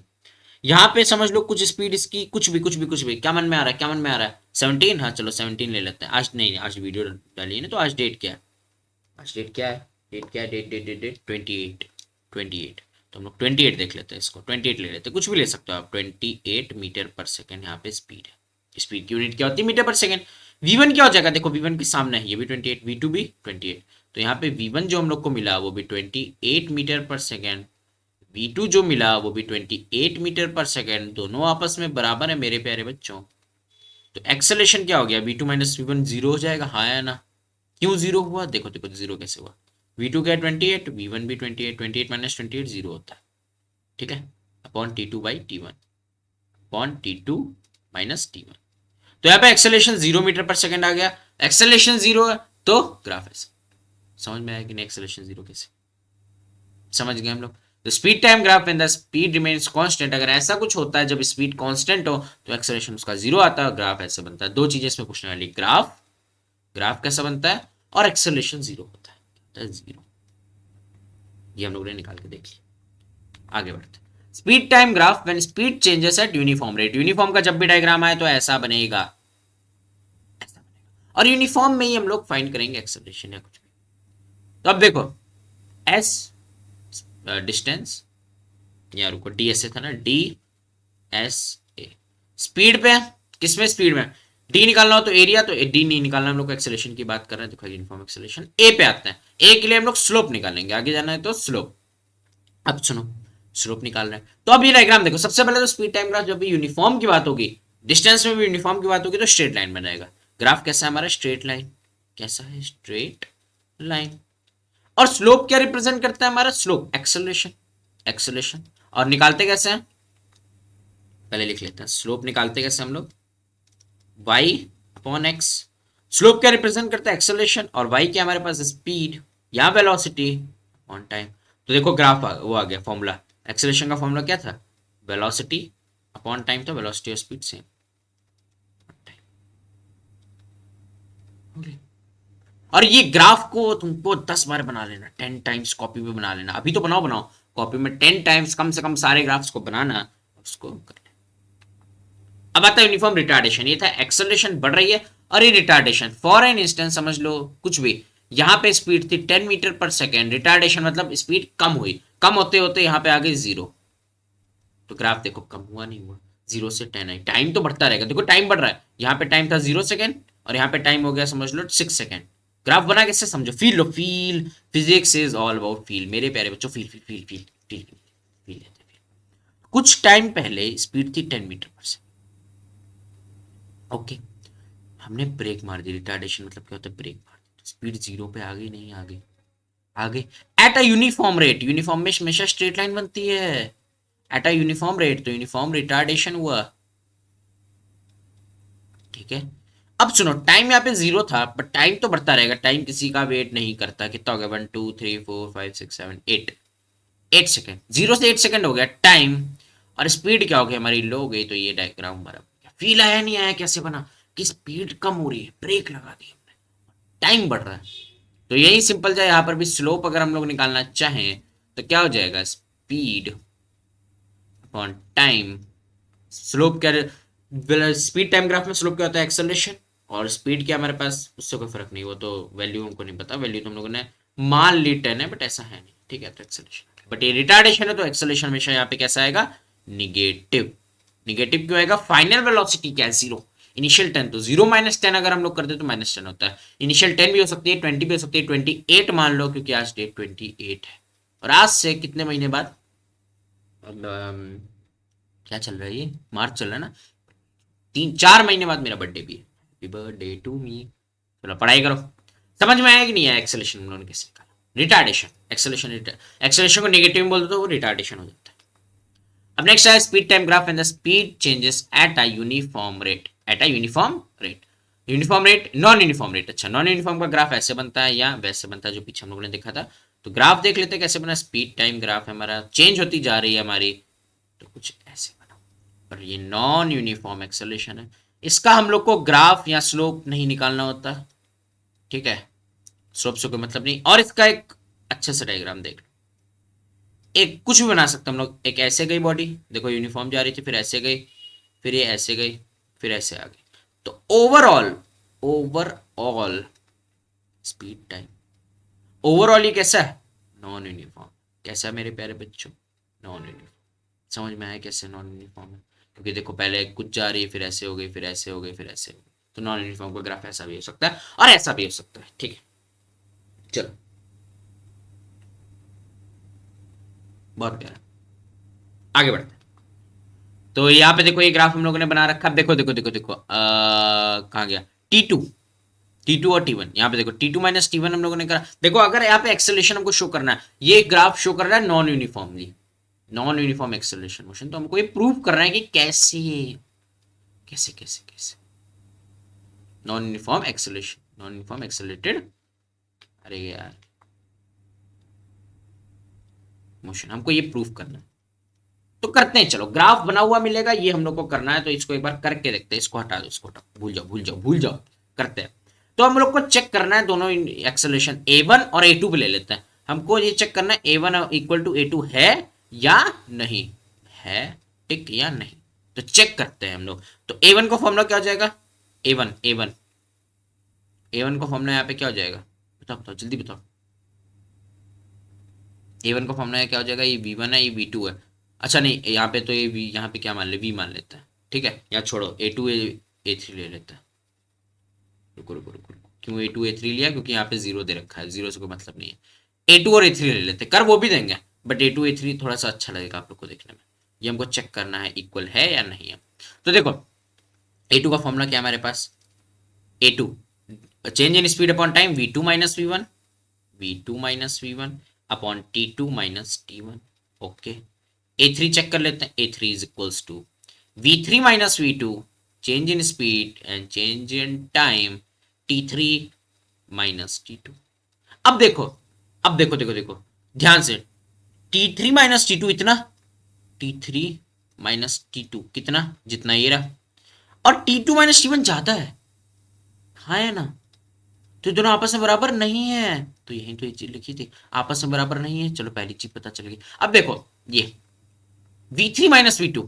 यहाँ पे समझ लो कुछ स्पीड इसकी, कुछ भी क्या मन में आ रहा है, क्या मन में आ रहा है, 17, हाँ चलो 17 ले लेते हैं। आज नहीं, आज वीडियो डाली है ना, तो आज डेट क्या है, आज डेट क्या है, डेट क्या है, डेट डेट डेट डेट 28, 28। तो हम लोग 28 देख लेते हैं, इसको 28 ले लेते हैं, कुछ भी ले सकते हो आप। 28 मीटर पर सेकेंड यहाँ पे स्पीड है, स्पीड की यूनिट क्या होती है, मीटर पर सेकेंड। v1 क्या हो जाएगा, देखो v1 के सामने है, ये भी 28, v2 भी 28, तो यहाँ पे v1 जो हम लोग को मिला वो भी 28 मीटर पर सेकेंड, v2 जो मिला वो भी 28 मीटर पर सेकेंड, दोनों आपस में बराबर है मेरे प्यारे बच्चों। तो एक्सेलेरेशन क्या हो गया, v2 माइनस v1 जीरो हो जाएगा, हाँ या ना। क्यों जीरो हुआ, देखो देखो जीरो कैसे हुआ, v2 क्या है 28, v1 भी 28, 28 माइनस 28 जीरो होता है, ठीक है, upon t2 by t1, upon t2 minus t1। तो यहाँ पे एक्सेलेरेशन 0 मीटर पर सेकंड आ गया, एक्सेलेरेशन 0 है तो ग्राफ ऐसा। समझ में आया कि नहीं, एक्सेलेरेशन 0 कैसे, समझ गए हम लोग। तो स्पीड टाइम ग्राफ में द स्पीड रिमेन्स कांस्टेंट, अगर ऐसा कुछ होता है जब स्पीड कांस्टेंट हो तो एक्सेलरेशन उसका 0 आता है, ग्राफ ऐसा बनता है। दो चीजें इसमें पूछने वाली, ग्राफ, ग्राफ कैसा बनता है, और एक्सेलरेशन 0 होता है, 0। ये हम लोगों ने निकाल के देख लिया, आगे बढ़ते हैं। Speed time graph when speed changes at uniform rate, uniform का जब भी डायग्राम आए तो ऐसा बनेगा, ऐसा बनेगा, और यूनिफॉर्म में ही हम लोग फाइंड करेंगे एक्सेलरेशन या कुछ भी। तो अब देखो एस डिस्टेंस, या रुको डी एस ए था ना, डी एस ए स्पीड पे, किसमें स्पीड में, डी निकालना हो तो एरिया, तो डी नहीं निकालना, हम लोग एक्सेलरेशन की बात कर रहे हैं, देखो यूनिफॉर्म एक्सेलरेशन। ए पे आते हैं, ए के लिए हम लोग स्लोप निकालेंगे, आगे जाना है तो स्लोप। अब सुनो, स्लोप निकाल रहे हैं तो अब ये डायग्राम देखो, सबसे पहले तो स्पीड टाइम ग्राफ जब भी यूनिफॉर्म की बात होगी, डिस्टेंस में भी यूनिफॉर्म की बात होगी, तो स्ट्रेट लाइन बनाएगा। ग्राफ कैसा है हमारा, स्ट्रेट लाइन, कैसा है, स्ट्रेट लाइन। और स्लोप क्या रिप्रेजेंट करता है हमारा, स्लोप एक्सेलरेशन, एक्सेलरेशन। और निकालते कैसे हैं, पहले लिख लेते हैं, स्लोप निकालते कैसे हम लोग, y अपॉन x। स्लोप क्या रिप्रेजेंट करता है, एक्सेलरेशन, और y क्या हमारे पास, स्पीड या वेलोसिटी ऑन टाइम। तो देखो ग्राफ वो आ गया फॉर्मूला, एक्सेलरेशन का फॉर्मूला क्या था, वेलोसिटी अपॉन टाइम, तो वेलोसिटी और स्पीड सेम। और ये ग्राफ को तुमको 10 बार बना लेना, 10 टाइम्स कॉपी पे बना लेना, अभी तो बनाओ बनाओ कॉपी में 10 टाइम्स कम से कम सारे ग्राफ्स को बनाना, उसको कर। अब आता है यूनिफॉर्म रिटार्डेशन, ये था एक्सेलरेशन बढ़ रही है और ये रिटार्डेशन। फॉर एन इंस्टेंस समझ लो कुछ भी, यहाँ पे स्पीड थी 10 मीटर पर सेकेंड, रिटार्डेशन मतलब स्पीड कम हुई, कम होते होते यहाँ पे आ गई 0, तो ग्राफ देखो कम हुआ नहीं हुआ, 0 से 10 आई, टाइम तो बढ़ता रहेगा, देखो टाइम बढ़ रहा है, यहाँ पे टाइम था 0 सेकेंड और यहाँ पे टाइम हो गया समझ लो 6 सेकेंड। ग्राफ बना कैसे समझो, feel low, feel, physics is all about feel मेरे प्यारे बच्चों, feel feel feel feel feel feel लेते। कुछ टाइम पहले स्पीड थी 10 मीटर पर सेकेंड, ओके, हमने ब्रेक मार दी, रिटार्डेशन मतलब क्या होता है, ब्रेक मार दी, स्पीड 0 पे आ गई, नहीं आ गई, आ गई at a uniform rate, uniform में हमेशा स्ट्रेट लाइन बनती है, एट अ यूनिफॉर्म रेट, तो यूनिफॉर्म रिटार्डेशन हुआ, ठीक है। अब सुनो, टाइम यहाँ पे 0 था, बट टाइम तो बढ़ता रहेगा, टाइम किसी का वेट नहीं करता, कितना हो गया 1 2 3 4 5 6 7 8, 8 सेकेंड, 0 से 8 सेकेंड हो गया टाइम, और स्पीड क्या हो गई हमारी, लो हो गई, तो ये डायग्राम हमारा फील आया नहीं आया, कैसे बना कि स्पीड कम हो रही है, ब्रेक लगा दी हमने, टाइम बढ़ रहा है। तो यही सिंपल जाए, यहाँ पर भी स्लोप अगर हम लोग निकालना चाहें तो क्या हो जाएगा, स्पीड अपॉन टाइम। स्लोप क्या, स्पीड टाइम ग्राफ में स्लोप क्या होता है, एक्सेलरेशन, और स्पीड क्या हमारे पास, उससे कोई फर्क नहीं, वो तो वैल्यू हमको नहीं पता, वैल्यू तो हम लोगों ने मान ली 10 है, बट ऐसा है नहीं, ठीक है, तो एक्सेलरेशन, बट ये रिटार्डेशन है तो एक्सेलरेशन हमेशा यहाँ पे कैसा आएगा, निगेटिव। निगेटिव क्यों आएगा, फाइनल वेलोसिटी क्या है 0, इनिशियल 10, तो 0 माइनस 10 अगर हम लोग करते तो माइनस 10 होता है, इनिशियल 10 भी हो सकती है, 20 भी हो सकती है, 28 मान लो, क्योंकि आज डेट 28 है, और आज से कितने महीने बाद, क्या चल रहा है, ये मार्च चल रहा है ना, 3 4 महीने बाद मेरा बर्थडे भी है, हैप्पी बर्थडे टू मी। चलो पढ़ाई करो, समझ में आया कि नहीं आया, एक्सेलेरेशन उन्होंने कैसे निकाला, रिटार्डेशन, एक्सेलेरेशन, एक्सेलेरेशन को नेगेटिव में बोल दो तो वो रिटार्डेशन हो जाता है। अब नेक्स्ट है speed time graph and the speed changes at a uniform rate, at a uniform rate. Uniform rate, non uniform rate. अच्छा, नॉन यूनिफॉर्म का ग्राफ ऐसे बनता है या वैसे बनता है जो पीछे हम लोगों ने देखा था। तो ग्राफ देख लेते हैं कैसे बना। स्पीड टाइम ग्राफ है हमारा, चेंज होती जा रही है हमारी, तो कुछ ऐसे बना। और ये नॉन यूनिफॉर्म एक्सेलरेशन है। इसका हम लोग को ग्राफ या स्लोप नहीं निकालना होता, ठीक है, स्लोप से कोई मतलब नहीं। और इसका एक अच्छे से डायग्राम देख लो, एक कुछ भी बना सकते हम लोग। एक ऐसे गई बॉडी, देखो यूनिफॉर्म जा रही थी, फिर ऐसे गई, फिर ये ऐसे गई, फिर ऐसे आ गई। तो overall, overall speed time, overall ये कैसा है, नॉन यूनिफॉर्म। कैसा है मेरे प्यारे बच्चों, नॉन यूनिफॉर्म। समझ में आया कैसे नॉन यूनिफॉर्म है? क्योंकि देखो पहले कुछ जा रही है, फिर ऐसे हो गई, फिर ऐसे हो गई, फिर ऐसे हो गई। तो नॉन यूनिफॉर्म का ग्राफ ऐसा भी हो सकता है और ऐसा भी हो सकता है, ठीक है। चलो, बहुत प्यारा, आगे बढ़ते हैं। तो यहाँ पे देखो ये ग्राफ हम लोगों ने बना रखा है। देखो देखो देखो देखो, कहाँ गया T2, T2 और T1। यहाँ पे देखो T2 माइनस T1 हम लोगों ने करा। देखो अगर यहाँ पे एक्सेलरेशन हमको शो करना है, ये ग्राफ शो कर रहा है non uniformly, non uniform acceleration motion. तो हमको ये प्रूव करना है कि कैसे कैसे कैसे कैसे non uniform acceleration, non uniform accelerated, अरे यार, मोशन हमको ये प्रूव करना है। तो करते हैं, चलो ग्राफ बना हुआ मिलेगा, ये हम लोग को करना है। तो इसको एक बार करके देखते हैं। इसको हटा दो, इसको हटाओ, भूल जाओ भूल जाओ भूल जाओ, करते हैं। तो हम लोग को चेक करना है दोनों एक्सेलरेशन A1 और A2 पे ले लेते हैं। हमको ये चेक करना है A1 इक्वल टू A2 है या नहीं है, टिक या नहीं। तो चेक करते हैं हम लोग। तो A1 का फॉर्मूला क्या हो जाएगा, A1 A1 A1 का फॉर्मूला यहाँ पे क्या हो जाएगा, बताओ बताओ जल्दी बताओ। A1 का फॉर्मूला क्या हो जाएगा, ये V1 है, ये V2 है। अच्छा नहीं, यहाँ पे तो ये यहाँ पे क्या मान ले, V मान लेता है, ठीक है। यहाँ छोड़ो, A2 A3 ले लेता है। रुको रुको रुको रुको, क्यों A2 A3 लिया, क्योंकि यहाँ पे जीरो दे रखा है, जीरो से कोई मतलब नहीं है। A2 और A3 ले लेते, कर वो भी देंगे, बट A2 A3 थोड़ा सा अच्छा लगेगा आप लोग को देखने में। ये हमको चेक करना है इक्वल है या नहीं है। तो देखो A2 का फॉर्मूला क्या है हमारे पास, A2 change in speed upon time V2 minus V1, V2 minus V1 अपॉन T2 minus T1। Okay, A3 check कर लेते हैं। A3 is equals to V3 minus V2, change in speed and change in time T3 minus T2। अब देखो, अब देखो देखो देखो ध्यान से, T3 माइनस T2 इतना, T3 माइनस T2 कितना, जितना ये रहा। और T2 माइनस T1 ज्यादा है, हाँ है ना। तो ये दोनों आपस में बराबर नहीं है। तो यही तो ये चीज लिखी थी, आपस में बराबर नहीं है। चलो पहली चीज पता चल गई। अब देखो ये V3 माइनस V2,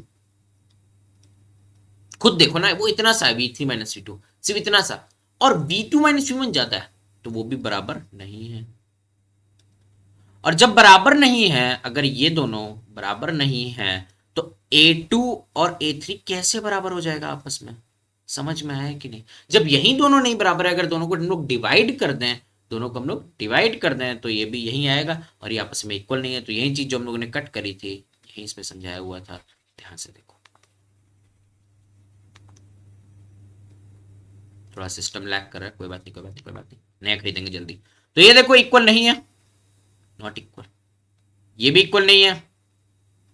खुद देखो ना, वो इतना सा है V3 माइनस V2, सिर्फ इतना सा। और V2 माइनस V1 ज्यादा है, तो वो भी बराबर नहीं है। और जब बराबर नहीं है, अगर ये दोनों बराबर नहीं है, तो A2 और A3 कैसे बराबर हो जाएगा आपस में, समझ में आया कि नहीं। जब यही दोनों नहीं बराबर है, अगर दोनों को हम लोग डिवाइड कर दें, दोनों को हम लोग डिवाइड कर दें, तो ये भी यही आएगा। और ये आपस में इक्वल नहीं है। तो यही चीज जो हम लोगों ने कट करी थी, यही इसमें समझाया हुआ था, ध्यान से देखो। थोड़ा सिस्टम लैग कर रहा है, कोई बात नहीं कोई बात नहीं कोई बात नहीं, नया खरीदेंगे जल्दी। तो ये देखो इक्वल नहीं है, नॉट इक्वल, ये भी इक्वल नहीं है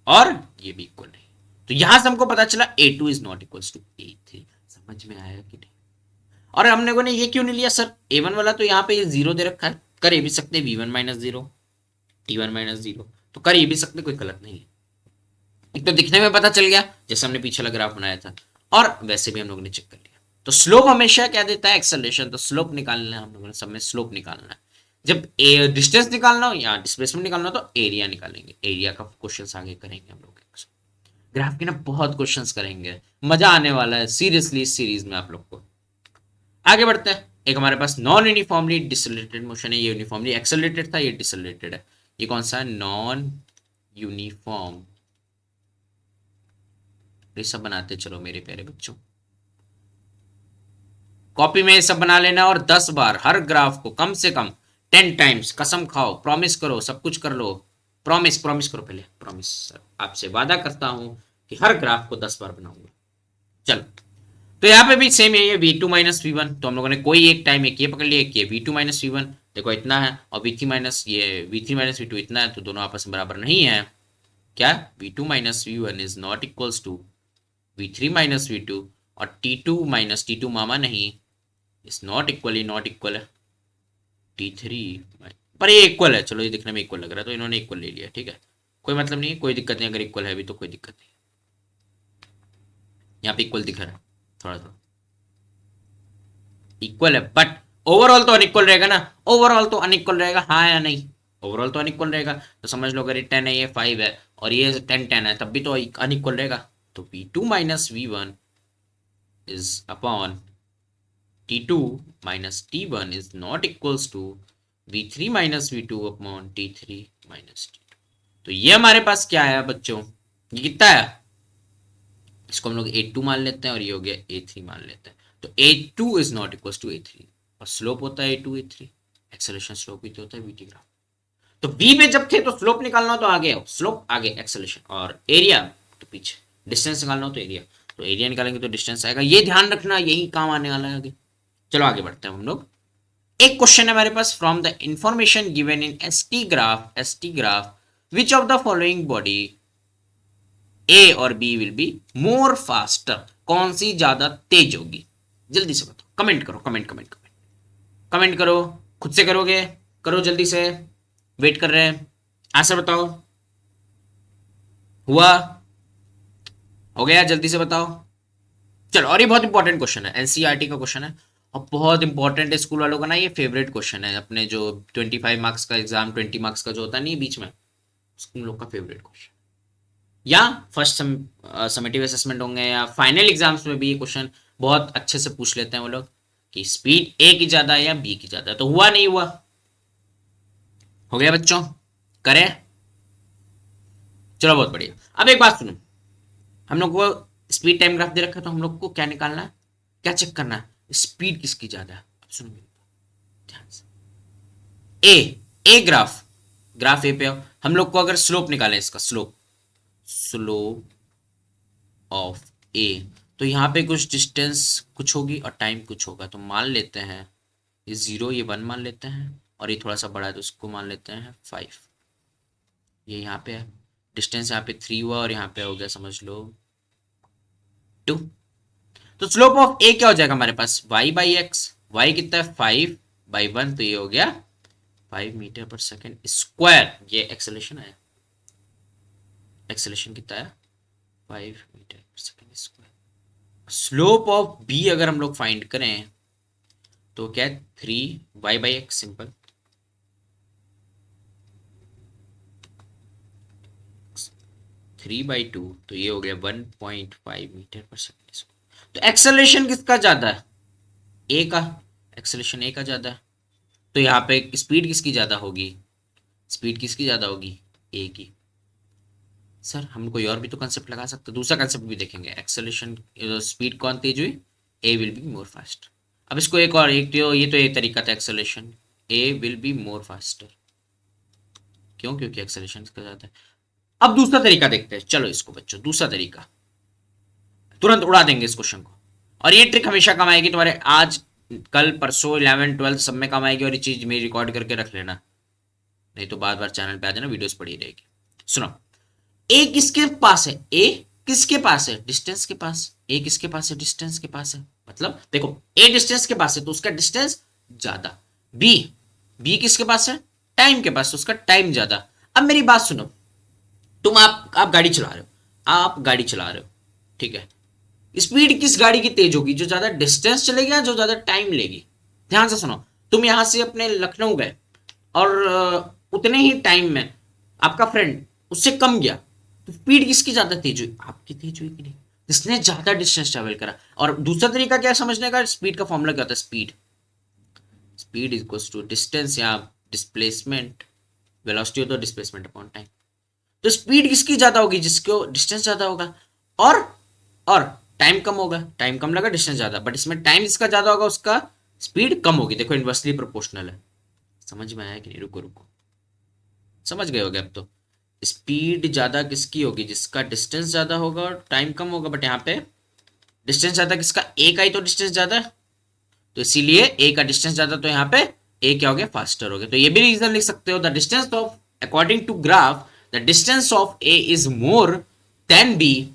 और ये भी इक्वल नहीं। तो यहां से हमको पता चला A2 is not equal to A3। समझ में आया कि नहीं। और हम लोगों ने ये क्यों नहीं लिया सर, A1 वाला तो यहाँ पे ये जीरो दे रखा है, कर ये भी सकते V1 minus zero, T1 minus zero, तो कर ये भी सकते, कोई गलत नहीं है। एक तो दिखने में पता चल गया जैसे हमने पीछे वाला ग्राफ बनाया था, और वैसे भी हम लोगों ने चेक कर लिया। तो स्लोप हमेशा क्या देता है, एक्सेलरेशन। तो स्लोप निकालना है हम लोगों ने, सब में स्लोप निकालना है। जब डिस्टेंस निकालना हो या डिस्प्लेसमेंट निकालना हो, तो एरिया निकालेंगे। एरिया का क्वेश्चन आगे करेंगे हम लोग। ग्राफ के ना बहुत क्वेश्चंस करेंगे, मजा आने वाला है सीरियसली इस सीरीज में आप लोग को। आगे बढ़ते हैं। एक हमारे पास नॉन यूनिफॉर्मली डिसलेटेड मोशन है, ये यूनिफॉर्मली एक्सेलरेटेड था, ये डिसलेटेड है। ये कौन सा है, नॉन यूनिफॉर्म। ये सब बनाते चलो मेरे प्यारे बच्चों, कॉपी में ये सब बना लेना। और 10 बार हर ग्राफ को कम से कम 10 टाइम्स, कसम खाओ, प्रॉमिस करो, सब कुछ कर लो। प्रॉमिस प्रॉमिस करो पहले, प्रॉमिस सर आपसे वादा करता हूं कि हर ग्राफ को 10 बार बनाऊंगा। चलो, तो यहाँ पे भी सेम यही है, V2 माइनस V1। तो हम लोगों ने कोई एक टाइम एक ये पकड़ लिया, एक ये V2 माइनस V1, देखो इतना है। और V3 माइनस V2 इतना है, तो दोनों आपस में बराबर नहीं है। क्या, V2 minus V1 is not equals to V3 minus V2, और T2 माइनस T2 मामा नहीं, इज नॉट इक्वल है T3 पर ये इक्वल है, चलो ये दिखने में इक्वल लग रहा है तो इन्होंने इक्वल ले लिया, ठीक है, कोई मतलब नहीं है, कोई दिक्कत नहीं, अगर इक्वल है भी तो कोई दिक्कत नहीं। यहाँ पे इक्वल दिख रहा है, थोड़ा थोड़ा इक्वल है, बट ओवरऑल तो अनइक्वल रहेगा ना, ओवरऑल तो अनइक्वल रहेगा, हाँ या नहीं, ओवरऑल तो अनइक्वल रहेगा। तो समझ लो अगर ये 10 है, ये 5 है और ये 10 है, तब भी तो अनइक्वल रहेगा। तो V2 minus V1 is upon T2 minus T1 is not equals to V3 minus V2 upon T3 minus T2। तो ये हमारे पास क्या आया बच्चों, ये कितना है, इसको हम लोग A2 मान लेते हैं और ये हो गया A3 मान लेते हैं। तो A2 is not equal to A3 और स्लोप होता है A2 A3, एक्सेलरेशन स्लोप भी तो होता है VT ग्राफ। तो B पे जब थे तो स्लोप निकालना हो तो आगे आओ, स्लोप आगे एक्सेलरेशन, और एरिया तो पीछे, डिस्टेंस निकालना हो तो एरिया, तो एरिया निकालेंगे तो डिस्टेंस आएगा, ये ध्यान रखना, यही काम आने वाला है आगे। चलो आगे बढ़ते हैं हम लोग। एक क्वेश्चन है हमारे पास, from the information given in ST graph which of the following body A और B will be more faster, कौन सी ज्यादा तेज होगी, जल्दी से बताओ, कमेंट करो, कमेंट करो, खुद से करोगे, करो जल्दी से, वेट कर रहे हैं, आंसर बताओ, हुआ, हो गया, जल्दी से बताओ। चलो, और ये बहुत इंपॉर्टेंट क्वेश्चन है, एनसीईआरटी का क्वेश्चन है और बहुत इंपॉर्टेंट है स्कूल वालों का ना, ये फेवरेट क्वेश्चन है अपने जो 25 मार्क्स का एग्जाम, 20 मार्क्स का जो होता है नहीं बीच में, उन लोग का फेवरेट क्वेश्चन, या फर्स्ट समेटिव असेसमेंट होंगे या फाइनल एग्जाम्स में भी ये क्वेश्चन बहुत अच्छे से पूछ लेते हैं वो लोग कि स्पीड ए की ज्यादा है या बी की ज्यादा है। तो हुआ नहीं हुआ, हो गया बच्चों, करें, चलो बहुत बढ़िया। अब एक बात सुनो, हम लोग को स्पीड टाइम ग्राफ दे रखा है तो हम लोग को क्या निकालना है, क्या चेक करना है, स्पीड किसकी ज्यादा है। सुनो ध्यान से, ए ग्राफ ए पे आओ, हम लोग को अगर स्लोप निकालें, इसका स्लोप ऑफ ए, तो यहाँ पे कुछ डिस्टेंस कुछ होगी और टाइम कुछ होगा, तो मान लेते हैं ये 0, ये 1 मान लेते हैं और ये थोड़ा सा बड़ा है तो उसको मान लेते हैं 5, ये यहाँ पे है, डिस्टेंस यहाँ पे 3 हुआ और यहाँ पे हो गया समझ लो 2। तो स्लोप ऑफ ए क्या हो जाएगा हमारे पास, y बाई एक्स, वाई कितना है 5/1, तो ये हो गया 5 मीटर पर सेकेंड स्क्वायर, ये एक्सेलेरेशन आया, एक्सेलेरेशन कितना आया 5 metre per second square. Slope of B अगर हम लोग फाइंड करें तो क्या है 3y/x, सिंपल, 3/2, तो ये हो गया 1.5 मीटर पर सेकेंड स्क्वायर। तो एक्सेलरेशन किसका ज्यादा है, ए का, एक्सेलरेशन ए का ज्यादा है, तो यहाँ पे स्पीड किसकी ज्यादा होगी, स्पीड किसकी ज्यादा होगी, ए की। सर हम कोई और भी तो कंसेप्ट लगा सकते, दूसरा कंसेप्ट भी देखेंगे, एक्सेलरेशन स्पीड कौन तेज हुई, ए विल बी मोर फास्ट। अब इसको एक और, एक तो ये तो एक तरीका था, acceleration A will be more faster, क्यों, क्योंकि एक्सेलरेशन इसका ज्यादा है। अब दूसरा तरीका देखते हैं, चलो इसको बच्चों, दूसरा तरीका, तुरंत उड़ा देंगे इस क्वेश्चन को, और ये ट्रिक हमेशा काम आएगी तुम्हारे आज कल परसों 11 12 सब में काम आएगी, और ये चीज मेरी रिकॉर्ड करके रख लेना, नहीं तो बार बार चैनल पे आ जाना, वीडियोस पड़ी रहेगी। सुनो, ए किसके पास है, ए किसके पास है, डिस्टेंस के पास, ए किसके पास है, डिस्टेंस के पास है, मतलब देखो ए डिस्टेंस के पास है तो उसका डिस्टेंस ज्यादा, बी किसके पास है, टाइम के पास, तो उसका टाइम ज्यादा। अब मेरी बात सुनो, तुम आप गाड़ी चला रहे हो, ठीक है, स्पीड किस गाड़ी की तेज होगी, जो ज्यादा डिस्टेंस चलेगी या जो ज्यादा टाइम लेगी। ध्यान से सुनो, तुम यहां से अपने लखनऊ गए और उतने ही टाइम में आपका फ्रेंड उससे कम गया, तो स्पीड किसकी ज्यादा तेज हुई, आपकी तेज हुई कि नहीं, जिसने ज्यादा डिस्टेंस ट्रेवल करा। और दूसरा तरीका क्या समझने का, स्पीड का फॉर्मूला क्या होता है, स्पीड इक्वल्स टू डिस्टेंस या डिस्प्लेसमेंट, वेलोसिटी हो तो डिस्प्लेसमेंट अपॉन टाइम। तो स्पीड किसकी ज्यादा होगी, जिसको डिस्टेंस ज्यादा होगा, और टाइम कम होगा, टाइम कम लगा, डिस्टेंस ज्यादा, बट इसमें टाइम जिसका ज्यादा होगा उसका स्पीड कम होगी, देखो इनवर्सली प्रोपोर्शनल है। समझ में आया कि नहीं, रुको समझ गए होगे अब तो, स्पीड ज्यादा किसकी होगी, जिसका डिस्टेंस ज्यादा होगा और टाइम कम होगा, बट यहाँ पे डिस्टेंस ज्यादा किसका, ए का ही तो डिस्टेंस ज्यादा है, तो इसीलिए ए का डिस्टेंस ज्यादा, तो यहाँ पे ए क्या हो गया, फास्टर हो गया। तो ये भी रीजन लिख सकते हो, the distance of, according to graph the distance of A is more than B,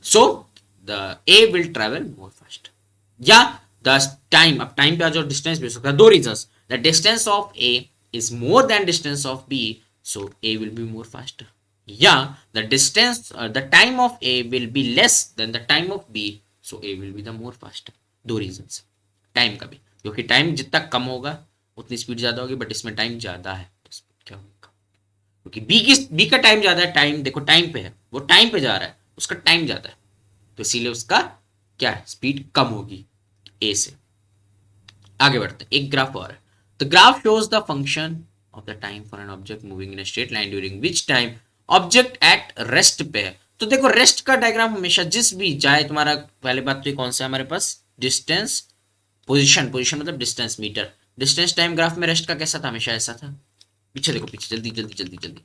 so the A will travel more fast, या द टाइम, अब टाइम पे आ जाओ, डिस्टेंस भी हो सकता है, दो reasons, the distance of A is more than distance of B, so A will be more faster, या the distance the time of A will be less than the time of B, so A will be the more faster. दो रीजंस टाइम का भी, क्योंकि टाइम जितना कम होगा उतनी स्पीड ज्यादा होगी, बट इसमें टाइम ज्यादा है तो स्पीड क्या होगा, क्योंकि बी का टाइम ज्यादा है, टाइम देखो टाइम पे है, वो टाइम पे जा रहा है, उसका टाइम ज्यादा है, तो इसीलिए उसका क्या है, स्पीड कम होगी ए से। आगे बढ़ते हैं, एक ग्राफ और है, the graph shows the function of the time for an object moving in straight line during which time object at rest पे है। तो देखो रेस्ट का डायग्राम हमेशा जिस भी जाए तुम्हारा, पहले बात तो कौन सा है हमारे पास, डिस्टेंस, पोजीशन, पोजीशन मतलब distance metre, distance time graph में रेस्ट का कैसा था, हमेशा ऐसा था, पीछे देखो पीछे, जल्दी जल्दी जल्दी जल्दी,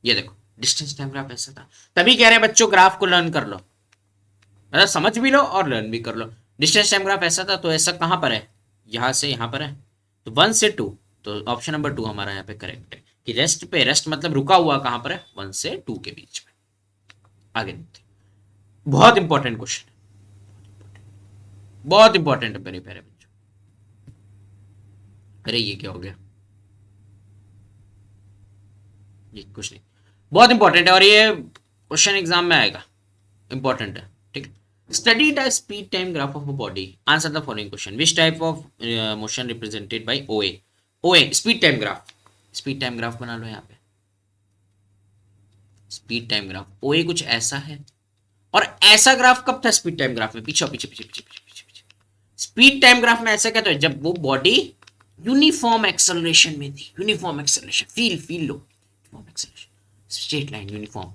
ये देखो डिस्टेंस टाइम ग्राफ ऐसा था, तभी कह रहे हैं बच्चों ग्राफ को लर्न कर लो, मतलब समझ भी लो और लर्न भी कर लो। डिस्टेंस टाइम ग्राफ ऐसा था, तो ऐसा कहां पर है, यहां से यहां पर है, तो 1 से 2, तो ऑप्शन नंबर 2 हमारा यहाँ पे करेक्ट है, कि रेस्ट पे, रेस्ट मतलब रुका हुआ कहां पर है, 1 से 2 के बीच में। आगे देखते, बहुत इंपॉर्टेंट क्वेश्चन है, बहुत इंपॉर्टेंट है मेरे प्यारे बच्चों। अरे ये क्या हो गया, ये कुछ नहीं, बहुत इंपॉर्टेंट है और ये क्वेश्चन एग्जाम में आएगा, इंपॉर्टेंट है, ठीक है। Study the speed time graph of a body, answer the following question, which type of motion represented bye ओए, ओए speed time graph, speed time graph बना लो यहाँ पे, स्पीड टाइम ग्राफ ओए कुछ ऐसा है, और ऐसा ग्राफ कब था स्पीड टाइम ग्राफ में, पीछे पीछे पीछे पीछे पीछे पीछे, स्पीड टाइम ग्राफ में ऐसा क्या था, जब वो बॉडी यूनिफॉर्म एक्सेलरेशन में थी, uniform acceleration, feel feel low, uniform acceleration, straight line uniform,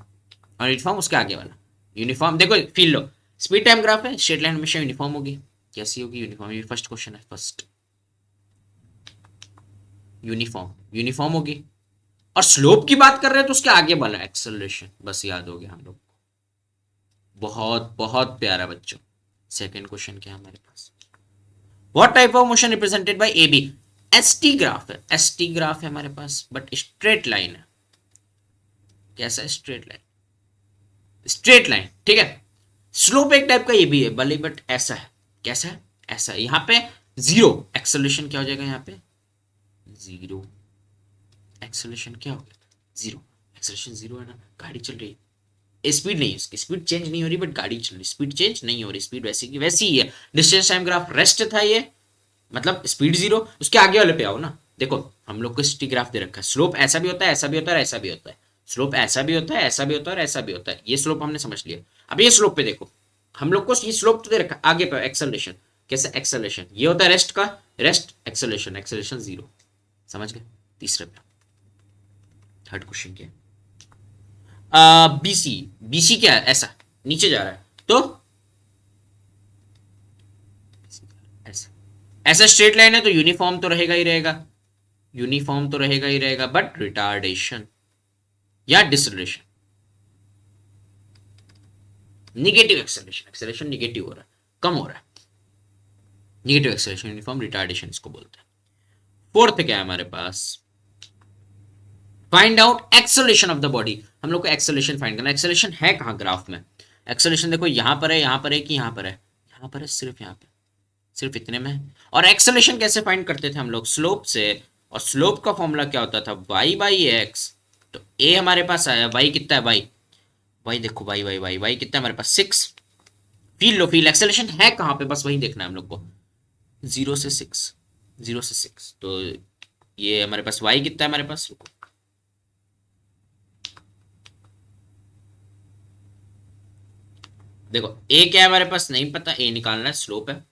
और यूनिफॉर्म उसके आगे वाला यूनिफॉर्म, देखो feel low, speed time graph है, स्ट्रेट लाइन हमेशा यूनिफॉर्म होगी, कैसी होगी यूनिफॉर्म, ये फर्स्ट क्वेश्चन है, फर्स्ट यूनिफॉर्म, यूनिफॉर्म होगी, और स्लोप की बात कर रहे हैं तो उसके आगे वाला एक्सेलरेशन, बस याद हो गया हम लोग, बहुत बहुत प्यारा बच्चों। सेकंड क्वेश्चन क्या है हमारे पास, what type of motion represented by A B, ST graph है, एसटी ग्राफ है हमारे पास, बट स्ट्रेट लाइन है, कैसा है, स्ट्रेट लाइन, स्ट्रेट लाइन, ठीक है। स्लोप एक टाइप का ये भी है भले, बट ऐसा है, कैसा है, ऐसा है, यहां पे जीरो एक्सेलरेशन क्या हो जाएगा, यहाँ पे जीरो एक्सेलरेशन क्या हो गया, जीरो एक्सेलरेशन, जीरो है ना, गाड़ी चल रही है, स्पीड नहीं, उसकी स्पीड चेंज नहीं हो रही, बट गाड़ी चल रही, स्पीड चेंज नहीं हो रही, स्पीड वैसी की वैसी ही है। डिस्टेंस टाइम ग्राफ रेस्ट था ये, मतलब स्पीड जीरो, उसके आगे वाले पे आओ ना, देखो हम लोग को स्टी ग्राफ दे रखा है, स्लोप ऐसा भी होता है, ऐसा भी होता है, ऐसा भी होता है, स्लोप ऐसा भी होता है, ऐसा भी होता है और ऐसा भी होता है, ये स्लोप हमने समझ लिया। अब ये स्लोप पे देखो, हम लोग को ये स्लोप तो दे रखा है, आगे पे एक्सेलरेशन, कैसे एक्सेलरेशन, ये होता है रेस्ट का, रेस्ट एक्सेलरेशन, एक्सेलरेशन जीरो, समझ गए। तीसरे पे थर्ड क्वेश्चन क्या है, बीसी, बीसी क्या है, ऐसा नीचे जा रहा है, तो ऐसा, ऐसा स्ट्रेट लाइन है तो यूनिफॉर्म तो रहेगा ही रहेगा, यूनिफॉर्म तो रहेगा ही रहेगा, बट रिटार्डेशन या डिसलेशन, निगेटिव एक्सेलरेशन, एक्सेलरेशन निगेटिव हो रहा है, कम हो रहा है, निगेटिव एक्सेलरेशन, यूनिफॉर्म रिटार्डेशन इसको बोलते हैं। फोर्थ क्या है हमारे पास, find out acceleration of the body, हम लोग को एक्सेलरेशन फाइंड करना, एक्सेलरेशन है कहां ग्राफ में, एक्सेलरेशन देखो यहां पर है, यहां पर है कि यहां पर है, यहां पर है, सिर्फ यहां पे, सिर्फ इतने में है। और एक्सेलरेशन कैसे फाइंड करते थे हम लोग, स्लोप से, और स्लोप का फॉर्मूला क्या होता था, y बाई एक्स, तो a हमारे पास आया, y कितना है, y देखो y कितना है हमारे पास 6, फील लो, फील एक्सेलरेशन है कहां पे, बस वही देखना है हम लोग को, 0 से 6, 0 से 6, तो ये हमारे पास y कितना है हमारे पास, रुको देखो a क्या है हमारे पास नहीं पता, a निकालना है, स्लोप है,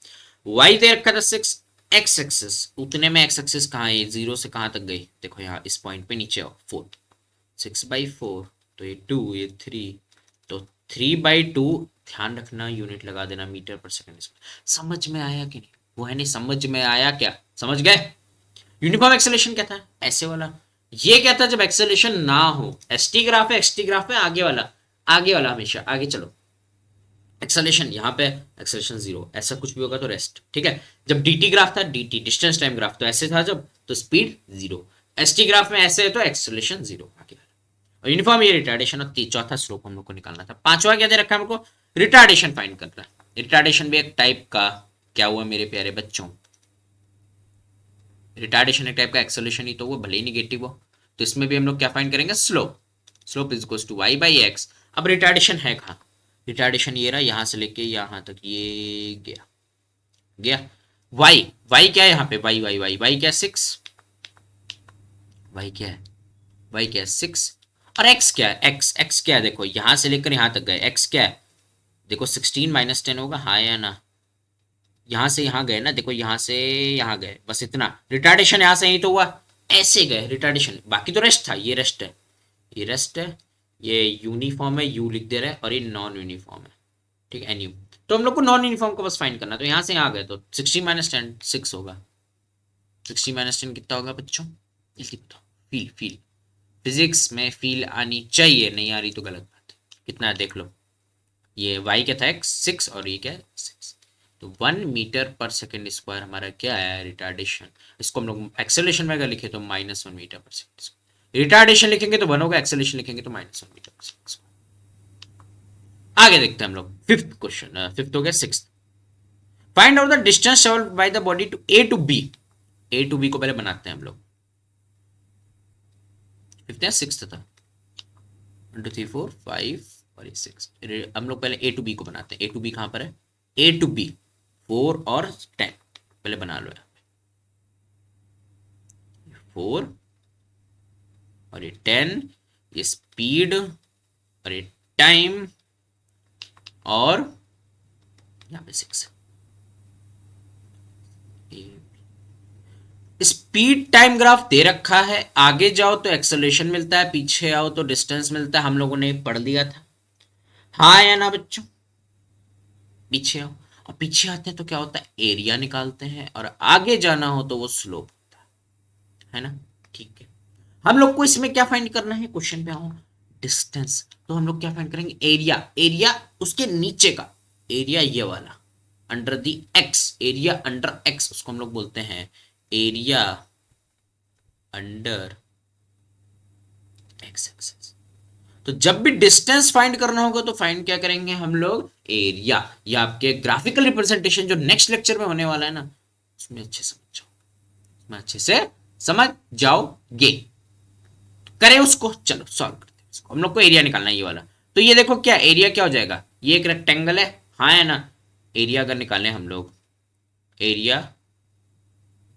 y दे रखा था 6, x एक्सिस, उतने में x एक्सिस कहाँ है, 0 से कहां तक गई, देखो यहाँ इस पॉइंट पे नीचे आओ, 4, 6/4, तो ये 2, ये 3, तो 3/2, ध्यान रखना यूनिट लगा देना मीटर पर सेकंड, समझ में आया कि नहीं, वो है नहीं, समझ में आया क्या, समझ गए। यूनिफॉर्म एक्सेलरेशन क्या था, ऐसे वाला, ये क्या था जब एक्सेलरेशन ना हो, एसटी ग्राफ है, एक्सटी ग्राफ है, आगे वाला, आगे वाला हमेशा आगे चलो, एक्सेलरेशन यहाँ पे, एक्सेलरेशन जीरो, ऐसा कुछ भी होगा तो रेस्ट, ठीक है। जब डीटी ग्राफ था, डीटी डिस्टेंस टाइम ग्राफ, तो ऐसे था जब, तो स्पीड जीरो, एसटी ग्राफ में ऐसे है तो एक्सेलरेशन जीरो, आगे और यूनिफॉर्म ये रिटार्डेशन, और चौथा स्लोप हम लोग को निकालना था। पांचवा क्या दे रखा है हमको, रिटार्डेशन फाइंड करना है, रिटार्डेशन भी एक टाइप का क्या हुआ मेरे प्यारे बच्चों? रिटार्डेशन एक टाइप का एक्सेलरेशन ही तो वो, भले ही निगेटिव हो। तो इसमें भी हम लोग क्या फाइंड करेंगे? Slope. Slope is equals to y by x. अब रिटार्डेशन है कहाँ? रिटार्डेशन ये रहा, यहां से लेके यहां तक ये गया। गया वाई, वाई क्या है यहाँ पे? वाई वाई वाई वाई क्या है? 6। वाई क्या है? वाई क्या है? 6। और एक्स क्या है? एक्स, एक्स क्या है? देखो यहां से लेकर यहां तक गए, एक्स क्या है? देखो 16 माइनस 10 होगा, हाँ या ना? यहां से यहां गए ना, देखो यहां से यहां गए, बस इतना। रिटार्डेशन यहां से यही तो हुआ, ऐसे गए रिटार्डेशन, बाकी तो रेस्ट था। ये रेस्ट है, ये रेस्ट है, ये यूनिफॉर्म है, यू लिख दे रहा है, और ये नॉन यूनिफॉर्म है, ठीक है, एन यू। तो हम लोग को नॉन यूनिफॉर्म को बस फाइंड करना, तो यहां से यहाँ गए तो 16 माइनस 10 6 होगा। 60 माइनस 10 कितना होगा बच्चों? ये कितना? फील, फील, फिजिक्स में फील आनी चाहिए, नहीं आ रही तो गलत बात है। कितना है देख लो, ये y क्या था? x 6, और ये क्या है? 6। तो 1 मीटर पर सेकेंड स्क्वायर हमारा क्या है? रिटार्डेशन। इसको हम लोग एक्सेलरेशन में अगर लिखे तो -1 metre per second square. Retardation लिखेंगे तो 1 होगा, एक्सेलरेशन लिखेंगे तो -1 मीटर पर सेकेंड स्क्वायर। आगे देखते हैं हम लोग फिफ्थ क्वेश्चन, फिफ्थ हो गया। Six, find out the distance travelled by the body to A to B. A to B को पहले बनाते हैं हम लोग। फिफ्थ या सिक्स था? 1 2 3 4 5 और ये 6। हम लोग पहले ए टू बी को बनाते हैं। ए टू बी कहां पर है? ए टू बी 4 और 10 पहले बना लो। यहाँ पे 4 और ये 10, ये स्पीड और ये टाइम, और यहाँ पे 6। स्पीड टाइम ग्राफ दे रखा है, आगे जाओ तो एक्सेलरेशन मिलता है, पीछे आओ तो डिस्टेंस मिलता है, हम लोगों ने पढ़ लिया था, हाँ या ना बच्चों? पीछे आओ, और पीछे आते हैं तो क्या होता है? एरिया निकालते हैं, और आगे जाना हो तो वो स्लोप होता है ना? ठीक है, हम लोग को इसमें क्या फाइंड करना है? क्वेश्चन पे आओ, डिस्टेंस। तो हम लोग क्या फाइंड करेंगे? एरिया, एरिया उसके नीचे का एरिया, ये वाला under the x, area under x, उसको हम लोग बोलते हैं एरिया अंडर एक्स एक्सेस। तो जब भी डिस्टेंस फाइंड करना होगा तो फाइंड क्या करेंगे हम लोग? एरिया। या आपके ग्राफिकल रिप्रेजेंटेशन जो नेक्स्ट लेक्चर में होने वाला है ना, उसमें अच्छे समझ जाओ, उसमें अच्छे से समझ जाओगे। करें उसको, चलो सॉल्व करते हैं इसको। हम लोग को एरिया निकालना है, ये वाला। तो ये देखो क्या एरिया क्या हो जाएगा? ये एक रेक्टेंगल है, हाँ है ना? एरिया अगर निकालें हम लोग, area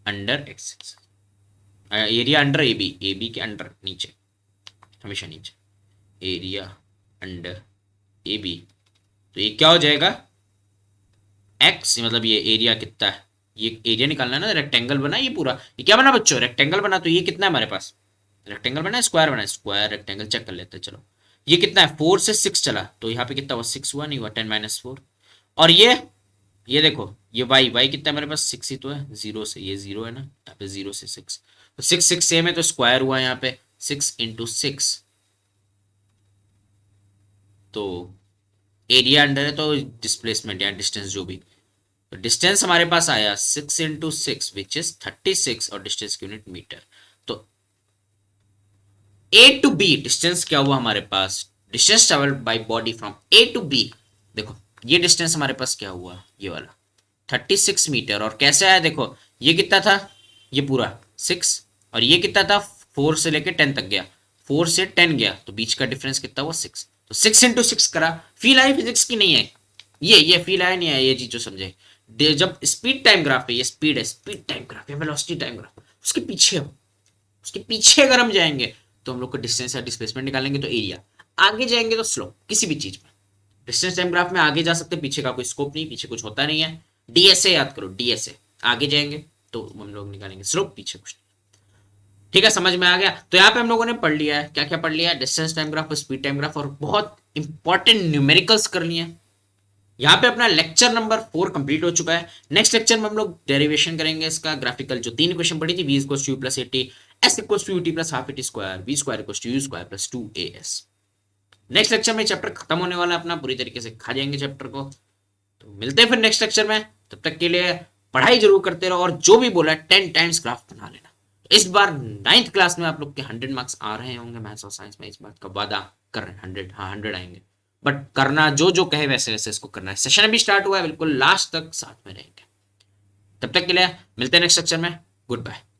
under x, area under A B, A B के अंडर, नीचे, हमेशा नीचे, एरिया अंडर ए बी। तो ये क्या हो जाएगा? एक्स, मतलब ये एरिया कितना है? ये एरिया निकालना है ना, रेक्टेंगल बना ये पूरा। ये क्या बना बच्चों? रेक्टेंगल बना। तो ये कितना है हमारे पास? रेक्टेंगल बना है, स्क्वायर बना है? स्क्वायर रेक्टेंगल चेक कर लेते हैं, चलो। ये कितना है? 4 से 6 चला, तो यहाँ पे कितना हुआ? 6 हुआ, नहीं हुआ? 10 माइनस 4। और ये देखो, ये वाई, वाई कितना है मेरे पास? 6 ही तो है, 0 से, ये 0 है ना, यहाँ पे 0 से 6, तो 6 6 सेम है, तो स्क्वायर हुआ यहाँ पे 6 इंटू 6। तो एरिया अंडर है तो डिस्प्लेसमेंट या डिस्टेंस जो भी, तो डिस्टेंस हमारे पास आया 6 इंटू 6 विच इज 36, और डिस्टेंस की यूनिट मीटर। तो ए टू बी डिस्टेंस क्या हुआ हमारे पास? Distance travelled by body from A to B. देखो ये डिस्टेंस हमारे पास क्या हुआ? ये वाला 36 मीटर। और कैसे आया? देखो ये कितना था? ये पूरा 6, और ये कितना था? 4 से लेके 10 तक गया, 4 से 10 गया, तो बीच का डिफरेंस कितना हुआ? 6। तो 6 इंटू 6 करा। फील आई फिजिक्स की? नहीं है ये फील आया नहीं है, ये चीज जो समझे। जब स्पीड टाइम ग्राफ है, ये स्पीड है, स्पीड टाइम ग्राफ है, वेलोसिटी टाइम ग्राफ, उसके पीछे हो, उसके पीछे अगर हम जाएंगे तो हम लोग को डिस्टेंस या डिस्प्लेसमेंट निकालेंगे तो एरिया, आगे जाएंगे तो स्लोप, किसी भी चीज में। डिस्टेंस टाइम ग्राफ में आगे जा सकते, पीछे का कोई स्कोप नहीं, पीछे कुछ होता नहीं है। डीएसए याद करो, डीएसए, आगे जाएंगे तो हम लोग निकालेंगे स्लोप, पीछे कुछ नहीं। ठीक है, समझ में आ गया? तो यहाँ पे हम लोगों ने पढ़ लिया है, क्या क्या पढ़ लिया है? Distance time graph, speed time graph, और बहुत इंपॉर्टेंट न्यूमेरिकल्स कर लिए हैं। यहाँ पे अपना लेक्चर नंबर 4 कंप्लीट हो चुका है। नेक्स्ट लेक्चर में हम लोग डेरिवेशन करेंगे इसका, ग्राफिकल जो 3 इक्वेशन पढ़ी थी, v equals to you plus 80, s equals to UT plus half a t square, v square equals to you square plus 2as। Next lecture में चैप्टर खत्म होने वाला है अपना, पूरी तरीके से खा जाएंगे चैप्टर को। तो मिलते हैं फिर नेक्स्ट लेक्चर में, तब तक के लिए पढ़ाई जरूर करते रहो, और जो भी बोला 10 टाइम्स ग्राफ बना लेना। इस बार 9th क्लास में आप लोग के 100 मार्क्स आ रहे होंगे मैथ्स और साइंस में, इस बात का वादा कर रहे हैं। 100, हाँ 100 आएंगे, बट करना जो जो कहे वैसे वैसे इसको करना है। सेशन अभी स्टार्ट हुआ है, बिल्कुल लास्ट तक साथ में रहेंगे। तब तक के लिए मिलते हैं नेक्स्ट सेक्शन में। Good bye.